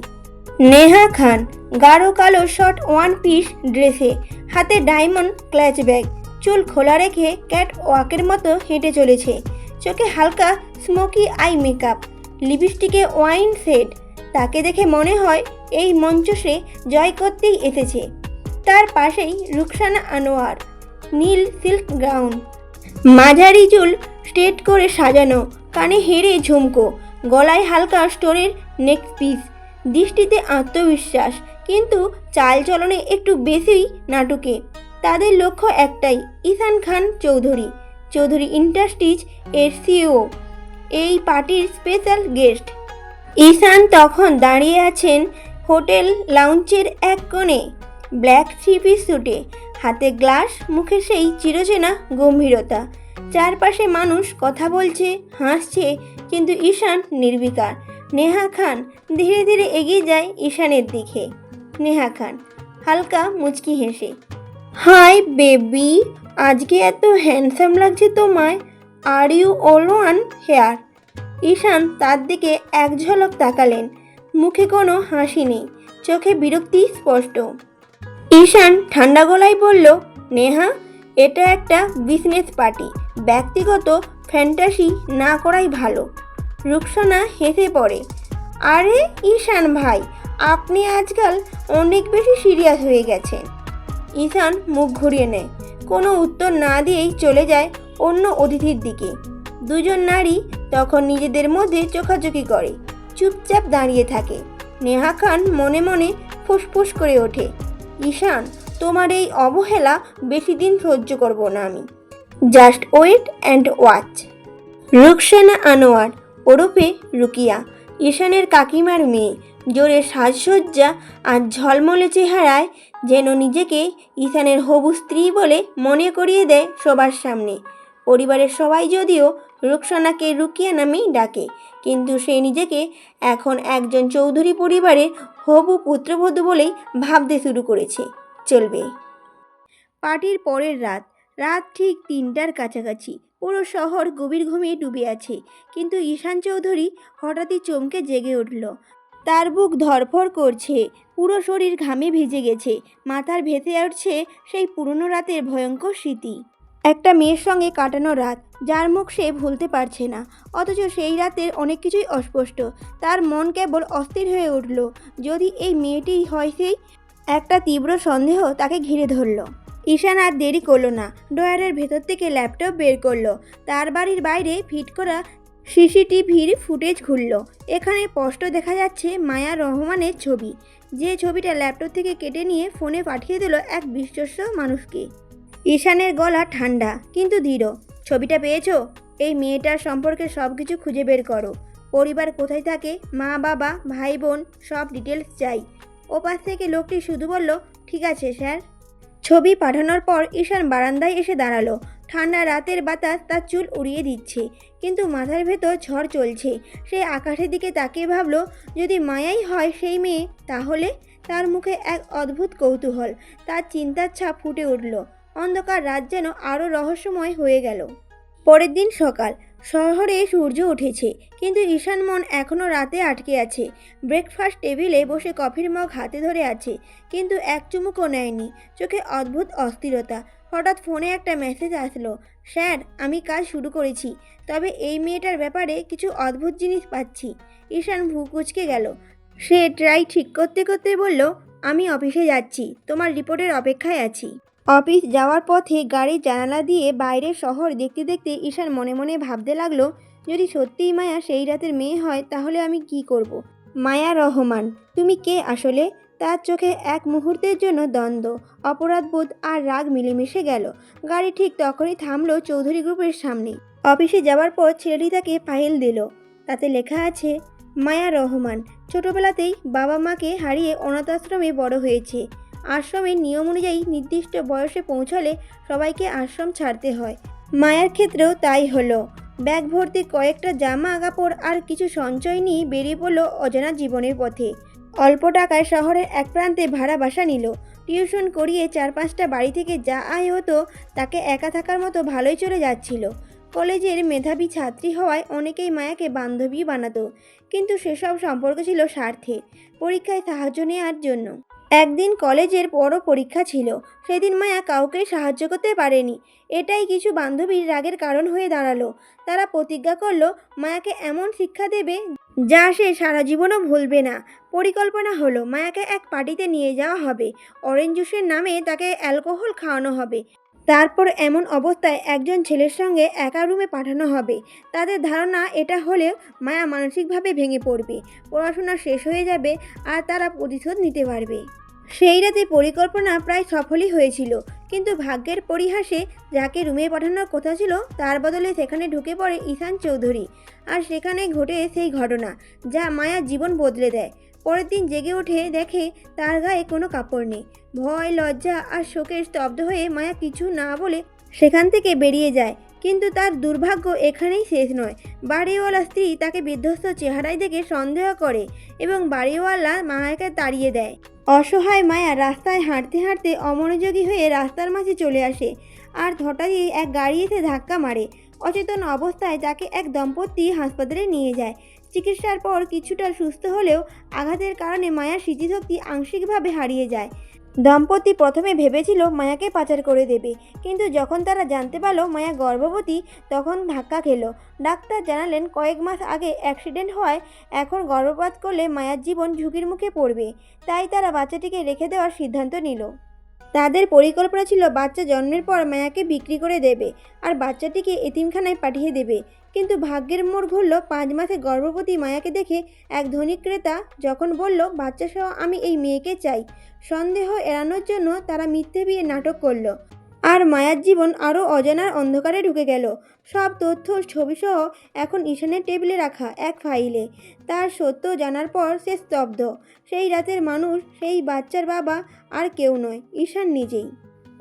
নেহা খান গাঢ় কালো শর্ট 1-piece ড্রেসে, হাতে ডায়মন্ড ক্লাচ ব্যাগ, চুল খোলা রেখে ক্যাট ওয়াকের মতো হেঁটে চলেছে। চোখে হালকা স্মোকি আই মেকআপ, লিপস্টিকে ওয়াইন শেড। তাকে দেখে মনে হয় এই মঞ্চ সে জয় করতেই এসেছে। তার পাশেই রুকসানা আনোয়ার, নীল সিল্ক গাউন, মাঝারি চুল স্ট্রেট করে সাজানো, কানে হেরে ঝুমকো, গলায় হালকা স্টোনের নেক পিস, দৃষ্টিতে আত্মবিশ্বাস, কিন্তু চালচলনে একটু বেশিই নাটুকে। তাদের লক্ষ্য একটাই, ঈশান খান চৌধুরী, চৌধুরী ইন্ডাস্ট্রিজ এর সিইও, এই পার্টির স্পেশাল গেস্ট। ঈশান তখন দাঁড়িয়ে আছেন হোটেল লাউঞ্জের এক কোণে, ব্ল্যাক থ্রি পিস স্যুটে, হাতে গ্লাস, মুখে সেই চিরচেনা গম্ভীরতা। চারপাশে মানুষ কথা বলছে, হাসছে, কিন্তু ঈশান নির্বিকার। নেহা খান ধীরে ধীরে এগিয়ে যায় ঈশানের দিকে। নেহা খান হালকা মুচকি হেসে, হাই বেবি, আজকে এত হ্যান্ডসাম লাগছে তোমায়, are you all one hair? ঈশান তার দিকে এক ঝলক তাকালেন, মুখে কোনো হাসি নেই, চোখে বিরক্তি স্পষ্ট। ঈশান ঠান্ডা গলায় বলল, নেহা, এটা একটা বিজনেস পার্টি, ব্যক্তিগত ফ্যান্টাসি না করাই ভালো। রুকসানা হেসে পড়ে, আরে ঈশান ভাই, আপনি আজকাল অনেক বেশি সিরিয়াস হয়ে গেছেন। ঈশান মুখ ঘুরিয়ে নেয়, কোনো উত্তর না দিয়েই চলে যায় অন্য অতিথির দিকে। দুজন নারী তখন নিজেদের মধ্যে চোখাচোখি করে, চুপচাপ দাঁড়িয়ে থাকে। নেহা খান মনে মনে ফুসফুস করে ওঠে, ঈশান, তোমার এই অবহেলা বেশি দিন সহ্য করব না আমি। Just wait and watch. Ruksana Anwar ওরফে রুকিয়া, ঈশানের কাকিমার মেয়ে, জোরে সাজসজ্জা আর ঝলমলে চেহারায় যেন নিজেকে ঈশানের হবু স্ত্রী বলে মনে করিয়ে দেয় সবার সামনে। পরিবারের সবাই যদিও রুকসানাকে রুকিয়া নামেই ডাকে, কিন্তু সে নিজেকে এখন একজন চৌধুরী পরিবারের হবু পুত্রবধূ বলেই ভাবতে শুরু করেছে। চলবে। পার্টির পরের রাত, রাত ঠিক 3টার কাছাকাছি। পুরো শহর গভীর ঘুমিয়ে ডুবে আছে, কিন্তু ঈশান চৌধুরী হঠাৎই চমকে জেগে উঠল। তার বুক ধড়ফড় করছে, পুরো শরীর ঘামে ভিজে গেছে, মাথার ভেসে উঠছে সেই পুরনো রাতের ভয়ঙ্কর স্মৃতি। একটা মেয়ের সঙ্গে কাটানো রাত, যার মুখ সে ভুলতে পারছে না, অথচ সেই রাতের অনেক কিছুই অস্পষ্ট। তার মন কেবল অস্থির হয়ে উঠল, যদি এই মেয়েটিই হয় সেই। একটা তীব্র সন্দেহ তাকে ঘিরে ধরল। ঈশান আর দেরি করলো না, ড্রয়ারের ভেতর থেকে ল্যাপটপ বের করলো। তার বাড়ির বাইরে ফিট করা সিসিটিভির ফুটেজ খুলল। এখানে স্পষ্ট দেখা যাচ্ছে মায়া রহমানের ছবি, যে ছবিটা ল্যাপটপ থেকে কেটে নিয়ে ফোনে পাঠিয়ে দিল এক বিশ্বস্ত মানুষকে। ঈশানের গলা ঠান্ডা কিন্তু দৃঢ়। ছবিটা পেয়েছো? এই মেয়েটার সম্পর্কে সব কিছু খুঁজে বের করো। পরিবার কোথায় থাকে, মা বাবা ভাই বোন, সব ডিটেলস চাই। ওপাশ থেকে লোকটি শুধু বলল, ঠিক আছে স্যার। ছবি পাঠানোর পর ঈশান বারান্দায় এসে দাঁড়ালো। ঠান্ডা রাতের বাতাস তার চুল উড়িয়ে দিচ্ছে, কিন্তু মাথার ভেতর ঝড় চলছে। সে আকাশের দিকে তাকিয়ে ভাবল, যদি মায়াই হয় সেই মেয়ে, তাহলে? তার মুখে এক অদ্ভুত কৌতূহল, তার চিন্তার ছাপ ফুটে উঠল। অন্ধকার রাত যেন আরও রহস্যময় হয়ে গেল। পরের দিন সকাল, শহরে সূর্য উঠেছে, কিন্তু ঈশান মন এখনও রাতে আটকে আছে। ব্রেকফাস্ট টেবিলে বসে কফির মগ হাতে ধরে আছে, কিন্তু এক চুমুকও নেয়নি। চোখে অদ্ভুত অস্থিরতা। হঠাৎ ফোনে একটা মেসেজ আসলো, স্যার, আমি কাজ শুরু করেছি, তবে এই মেয়েটার ব্যাপারে কিছু অদ্ভুত জিনিস পাচ্ছি। ঈশান ভ্রু কুঁচকে গেল। সে ট্রাই ঠিক করতে করতে বলল, আমি অফিসে যাচ্ছি, তোমার রিপোর্টের অপেক্ষায় আছি। অফিস যাওয়ার পথে গাড়ির জানালা দিয়ে বাইরের শহর দেখতে দেখতে ঈশান মনে মনে ভাবতে লাগলো, যদি সত্যিই মায়া সেই রাতের মেয়ে হয়, তাহলে আমি কি করব। মায়া রহমান, তুমি কে আসলে? তার চোখে এক মুহূর্তের জন্য দ্বন্দ্ব, অপরাধবোধ আর রাগ মিলেমিশে গেল। গাড়ি ঠিক তখনই থামলো চৌধুরী গ্রুপের সামনে। অফিসে যাওয়ার পর ছেলেটি তাকে ফাইল দিল। তাতে লেখা আছে, মায়া রহমান ছোটবেলাতেই বাবা মাকে হারিয়ে অনাথ আশ্রমে বড় হয়েছে। আশ্রমের নিয়ম অনুযায়ী নির্দিষ্ট বয়সে পৌঁছালে সবাইকে আশ্রম ছাড়তে হয়। মায়ার ক্ষেত্রেও তাই হলো। ব্যাগ ভর্তি কয়েকটা জামা কাপড় আর কিছু সঞ্চয় নিয়ে বেরিয়ে পড়ল অজানা জীবনের পথে। অল্প টাকায় শহরের এক প্রান্তে ভাড়া বাসা নিল। টিউশন করিয়ে 4-5টা বাড়ি থেকে যা আয় হতো, তাকে একা থাকার মতো ভালোই চলে যাচ্ছিল। কলেজের মেধাবী ছাত্রী হওয়ায় অনেকেই মায়াকে বান্ধবী বানাতো, কিন্তু সেসব সম্পর্ক ছিল স্বার্থে, পরীক্ষায় সাহায্য নেওয়ার জন্য। একদিন কলেজের বড় পরীক্ষা ছিল, সেদিন মায়া কাউকে সাহায্য করতে পারেনি। এটাই কিছু বান্ধবীর রাগের কারণ হয়ে দাঁড়ালো। তারা প্রতিজ্ঞা করলো মায়াকে এমন শিক্ষা দেবে যা সে সারা জীবনও ভুলবে না। পরিকল্পনা হলো, মায়াকে এক পার্টিতে নিয়ে যাওয়া হবে, অরেঞ্জ জুসের নামে তাকে অ্যালকোহল খাওয়ানো হবে। তারপর এমন অবস্থায় একজন ছেলের সঙ্গে একা রুমে পাঠানো হবে। তাদের ধারণা এটা হলেও মায়া মানসিকভাবে ভেঙে পড়বে, পড়াশোনা শেষ হয়ে যাবে আর তারা প্রতিশোধ নিতে পারবে। সেই রাতে পরিকল্পনা প্রায় সফলই হয়েছিল, কিন্তু ভাগ্যের পরিহাসে যাকে রুমে পাঠানোর কথা ছিল তার বদলে সেখানে ঢুকে পড়ে ঈশান চৌধুরী। আর সেখানে ঘটে সেই ঘটনা যা মায়ার জীবন বদলে দেয়। পরের দিন জেগে ওঠে, দেখে তার গায়ে কোনো কাপড় নেই। ভয়, লজ্জা আর শোকে স্তব্ধ হয়ে মায়া কিছু না বলে সেখান থেকে বেরিয়ে যায়। কিন্তু তার দুর্ভাগ্য এখানেই শেষ নয়। বাড়িওয়ালা স্ত্রী তাকে বিধ্বস্ত চেহারায় দেখে সন্দেহ করে এবং বাড়িওয়ালা মায়াকে তাড়িয়ে দেয়। অসহায় মায়া রাস্তায় হাঁটতে হাঁটতে অমনোযোগী হয়ে রাস্তার মাঝে চলে আসে আর হঠাৎই এক গাড়ি এসে ধাক্কা মারে। অচেতন অবস্থায় তাকে এক দম্পতি হাসপাতালে নিয়ে যায়। চিকিৎসার পর কিছুটা সুস্থ হলেও আঘাতের কারণে মায়ার স্মৃতিশক্তি আংশিকভাবে হারিয়ে যায়। দম্পতি প্রথমে ভেবেছিল মায়াকে পাচার করে দেবে, কিন্তু যখন তারা জানতে পারল মায়া গর্ভবতী তখন ধাক্কা খেল। ডাক্তার জানালেন কয়েক মাস আগে অ্যাক্সিডেন্ট হওয়ায় এখন গর্ভপাত করলে মায়ার জীবন ঝুঁকির মুখে পড়বে। তাই তারা বাচ্চাটিকে রেখে দেওয়ার সিদ্ধান্ত নিল। তাদের পরিকল্পনা ছিল বাচ্চা জন্মের পর মায়াকে বিক্রি করে দেবে আর বাচ্চাটিকে এতিমখানায় পাঠিয়ে দেবে। কিন্তু ভাগ্যের মোড় ঘুরল 5 মাসে গর্ভবতী মায়াকে দেখে এক ধনী ক্রেতা যখন বলল, বাচ্চা সহ আমি এই মেয়েকে চাই। সন্দেহ এড়ানোর জন্য তারা মিথ্যে বিয়ে নাটক করলো আর মায়ার জীবন আরও অজানার অন্ধকারে ঢুকে গেল। সব তথ্য ছবিসহ এখন ঈশানের টেবিলে রাখা এক ফাইলে। তার সত্য জানার পর সে স্তব্ধ। সেই রাতের মানুষ, সেই বাচ্চার বাবা আর কেউ নয়, ঈশান নিজেই।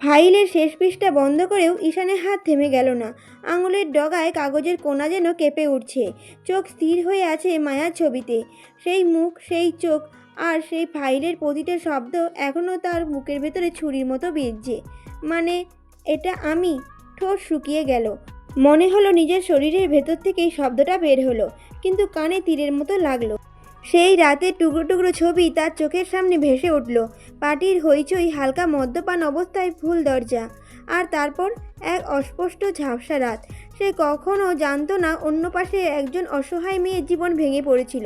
ফাইলের শেষ পৃষ্ঠা বন্ধ করেও ঈশানের হাত থেমে গেল না। আঙুলের ডগায় কাগজের কোনা যেন কেঁপে উঠছে। চোখ স্থির হয়ে আছে মায়ার ছবিতে। সেই মুখ, সেই চোখ আর সেই ফাইলের প্রতিটা শব্দ এখনও তার বুকের ভেতরে ছুরির মতো বিঁধছে। মানে, এটা আমি? ঠোঁট শুকিয়ে গেল। মনে হলো নিজের শরীরের ভেতর থেকেই শব্দটা বের হলো, কিন্তু কানে তীরের মতো লাগলো। সেই রাতের টুকরো টুকরো ছবি তার চোখের সামনে ভেসে উঠল। পার্টির হইচই, হালকা মদ্যপান অবস্থায় ফুল দরজা, আর তারপর এক অস্পষ্ট ঝাপসা রাত। সে কখনো জানতো না অন্য পাশে একজন অসহায় মেয়ের জীবন ভেঙে পড়েছিল।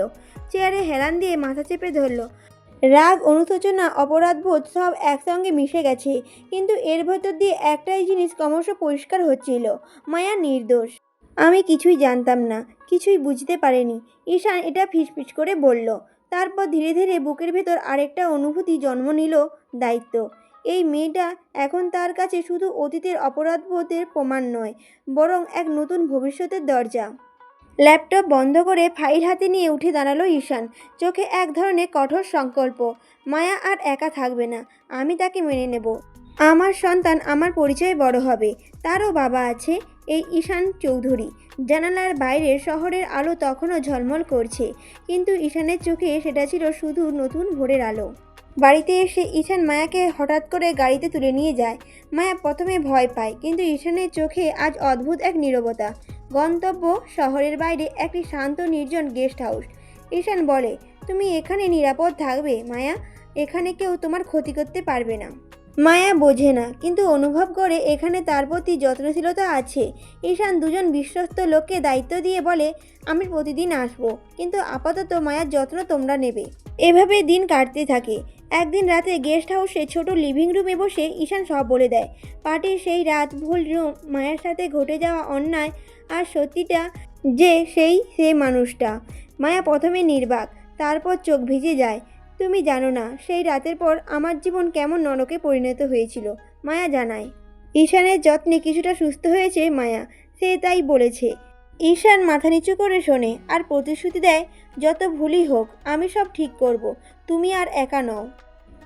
চেয়ারে হেলান দিয়ে মাথা চেপে ধরল। রাগ, অনুশোচনা, অপরাধবোধ সব একসঙ্গে মিশে গেছে, কিন্তু এর ভেতর দিয়ে একটাই জিনিস ক্রমশ পরিষ্কার হচ্ছিল, মায়া নির্দোষ। আমি কিছুই জানতাম না, কিছুই বুঝতে পারিনি, ঈশান এটা ফিসফিস করে বলল। তারপর ধীরে ধীরে বুকের ভেতর আরেকটা অনুভূতি জন্ম নিল, দায়িত্ব। এই মেয়েটা এখন তার কাছে শুধু অতীতের অপরাধবোধের প্রমাণ নয়, বরং এক নতুন ভবিষ্যতের দরজা। ল্যাপটপ বন্ধ করে ফাইল হাতে নিয়ে উঠে দাঁড়ালো ঈশান। চোখে এক ধরনের কঠোর সংকল্প। মায়া আর একা থাকবে না, আমি তাকে মেনে নেব। আমার সন্তান আমার পরিচয়ে বড় হবে। তারও বাবা আছে, এই ঈশান চৌধুরী। জানালার বাইরে শহরের আলো তখনও ঝলমল করছে, কিন্তু ঈশানের চোখে সেটা ছিল শুধু নতুন ভোরের আলো। বাড়িতে এসে ঈশান মায়াকে হঠাৎ করে গাড়িতে তুলে নিয়ে যায়। মায়া প্রথমে ভয় পায়, কিন্তু ঈশানের চোখে আজ অদ্ভুত এক নীরবতা। গন্তব্য শহরের বাইরে একটি শান্ত নির্জন গেস্ট হাউস। ঈশান বলে, তুমি এখানে নিরাপদ থাকবে মায়া, এখানে কেউ তোমার ক্ষতি করতে পারবে না। মায়া বোঝে না, কিন্তু অনুভব করে এখানে তার প্রতি যত্নশীলতা আছে। ঈশান দুজন বিশ্বস্ত লোককে দায়িত্ব দিয়ে বলে, আমি প্রতিদিন আসবো, কিন্তু আপাতত মায়ার যত্ন তোমরা নেবে। এভাবে দিন কাটতে থাকে। একদিন রাতে গেস্ট হাউসে ছোট লিভিং রুমে বসে ঈশান সব বলে দেয়। পার্টির সেই রাত, ভুল রুম, মায়ের সাথে ঘটে যাওয়া অন্যায়, আর সত্যিটা যে সে মানুষটা। মায়া প্রথমে নির্বাক, তারপর চোখ ভিজে যায়। তুমি জানো না সেই রাতের পর আমার জীবন কেমন নরকে পরিণত হয়েছিল, মায়া জানায়। ঈশানের যত্নে কিছুটা সুস্থ হয়েছে মায়া, সে তাই বলেছে। ঈশান মাথা নিচু করে শোনে আর প্রতিশ্রুতি দেয়, যত ভুলই হোক আমি সব ঠিক করব, তুমি আর একা নও।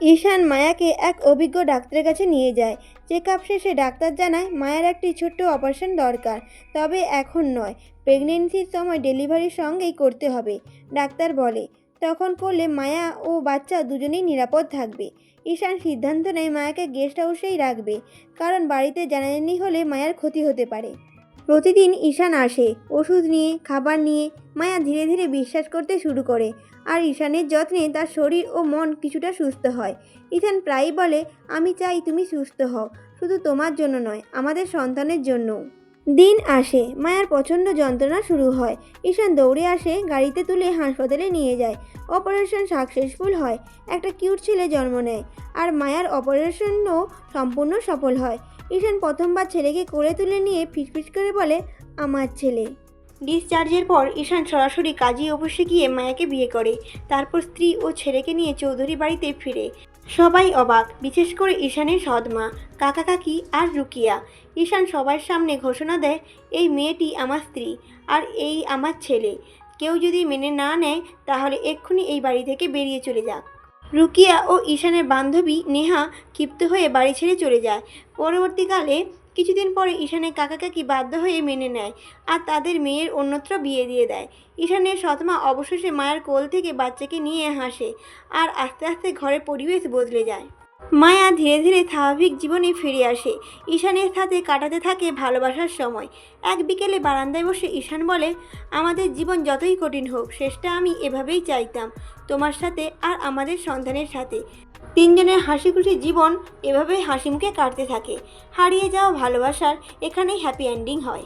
ঈশান মায়াকে এক অভিজ্ঞ ডাক্তারের কাছে নিয়ে যায়। চেক আপ শেষে ডাক্তার জানায় মায়ের একটি ছোট্ট অপারেশন দরকার, তবে এখন নয়, প্রেগনেন্সির সময় ডেলিভারির সঙ্গেই করতে হবে। ডাক্তার বলে, তখন করলে মায়া ও বাচ্চা দুজনেই নিরাপদ থাকবে। ঈশান সিদ্ধান্ত নেয় মায়াকে গেস্ট হাউসেই রাখবে, কারণ বাড়িতে জানাজানি হলে মায়ের ক্ষতি হতে পারে। প্রতিদিন ঈশান আসে ওষুধ নিয়ে, খাবার নিয়ে। মায়া ধীরে ধীরে বিশ্বাস করতে শুরু করে, আর ঈশানের যত্নে তার শরীর ও মন কিছুটা সুস্থ হয়। ঈশান প্রায়ই বলে, আমি চাই তুমি সুস্থ হও, শুধু তোমার জন্য নয়, আমাদের সন্তানের জন্যও। দিন আসে, মায়ার প্রচণ্ড যন্ত্রণা শুরু হয়। ঈশান দৌড়ে আসে, গাড়িতে তুলে হাসপাতালে নিয়ে যায়। অপারেশন সাকসেসফুল হয়, একটা কিউট ছেলে জন্ম নেয়, আর মায়ার অপারেশনও সম্পূর্ণ সফল হয়। ঈশান প্রথমবার ছেলেকে কোলে তুলে নিয়ে ফিসফিস করে বলে, আমার ছেলে। ডিসচার্জের পর ঈশান সরাসরি কাজী অফিসে গিয়ে মায়াকে বিয়ে করে। তারপর স্ত্রী ও ছেলেকে নিয়ে চৌধুরী বাড়িতে ফিরে। সবাই অবাক, বিশেষ করে ঈশানের সৎমা, কাকা কাকি আর রুকিয়া। ঈশান সবার সামনে ঘোষণা দেয়, এই মেয়েটি আমার স্ত্রী আর এই আমার ছেলে। কেউ যদি মেনে না নেয় তাহলে এক্ষুনি এই বাড়ি থেকে বেরিয়ে চলে যাক। রুকিয়া ও ঈশানের বান্ধবী নেহা ক্ষিপ্ত হয়ে বাড়ি ছেড়ে চলে যায়। পরবর্তীকালে কিছুদিন পরে ঈশানের কাকা কাকি বাধ্য হয়ে মেনে নেয় আর তাদের মেয়ের অন্যত্র বিয়ে দিয়ে দেয়। ঈশানের সৎমা অবশেষে মায়ের কোল থেকে বাচ্চাকে নিয়ে হাসে আর আস্তে আস্তে ঘরের পরিবেশ বদলে যায়। মায়া ধীরে ধীরে স্বাভাবিক জীবনে ফিরে আসে। ঈশানের সাথে কাটাতে থাকে ভালোবাসার সময়। এক বিকেলে বারান্দায় বসে ঈশান বলে, আমাদের জীবন যতই কঠিন হোক শেষটা আমি এভাবেই চাইতাম, তোমার সাথে আর আমাদের সন্তানের সাথে। তিনজনের হাসি খুশি জীবন এভাবেই হাসি মুখে কাটতে থাকে। হারিয়ে যাওয়া ভালোবাসার এখানেই হ্যাপি এন্ডিং হয়।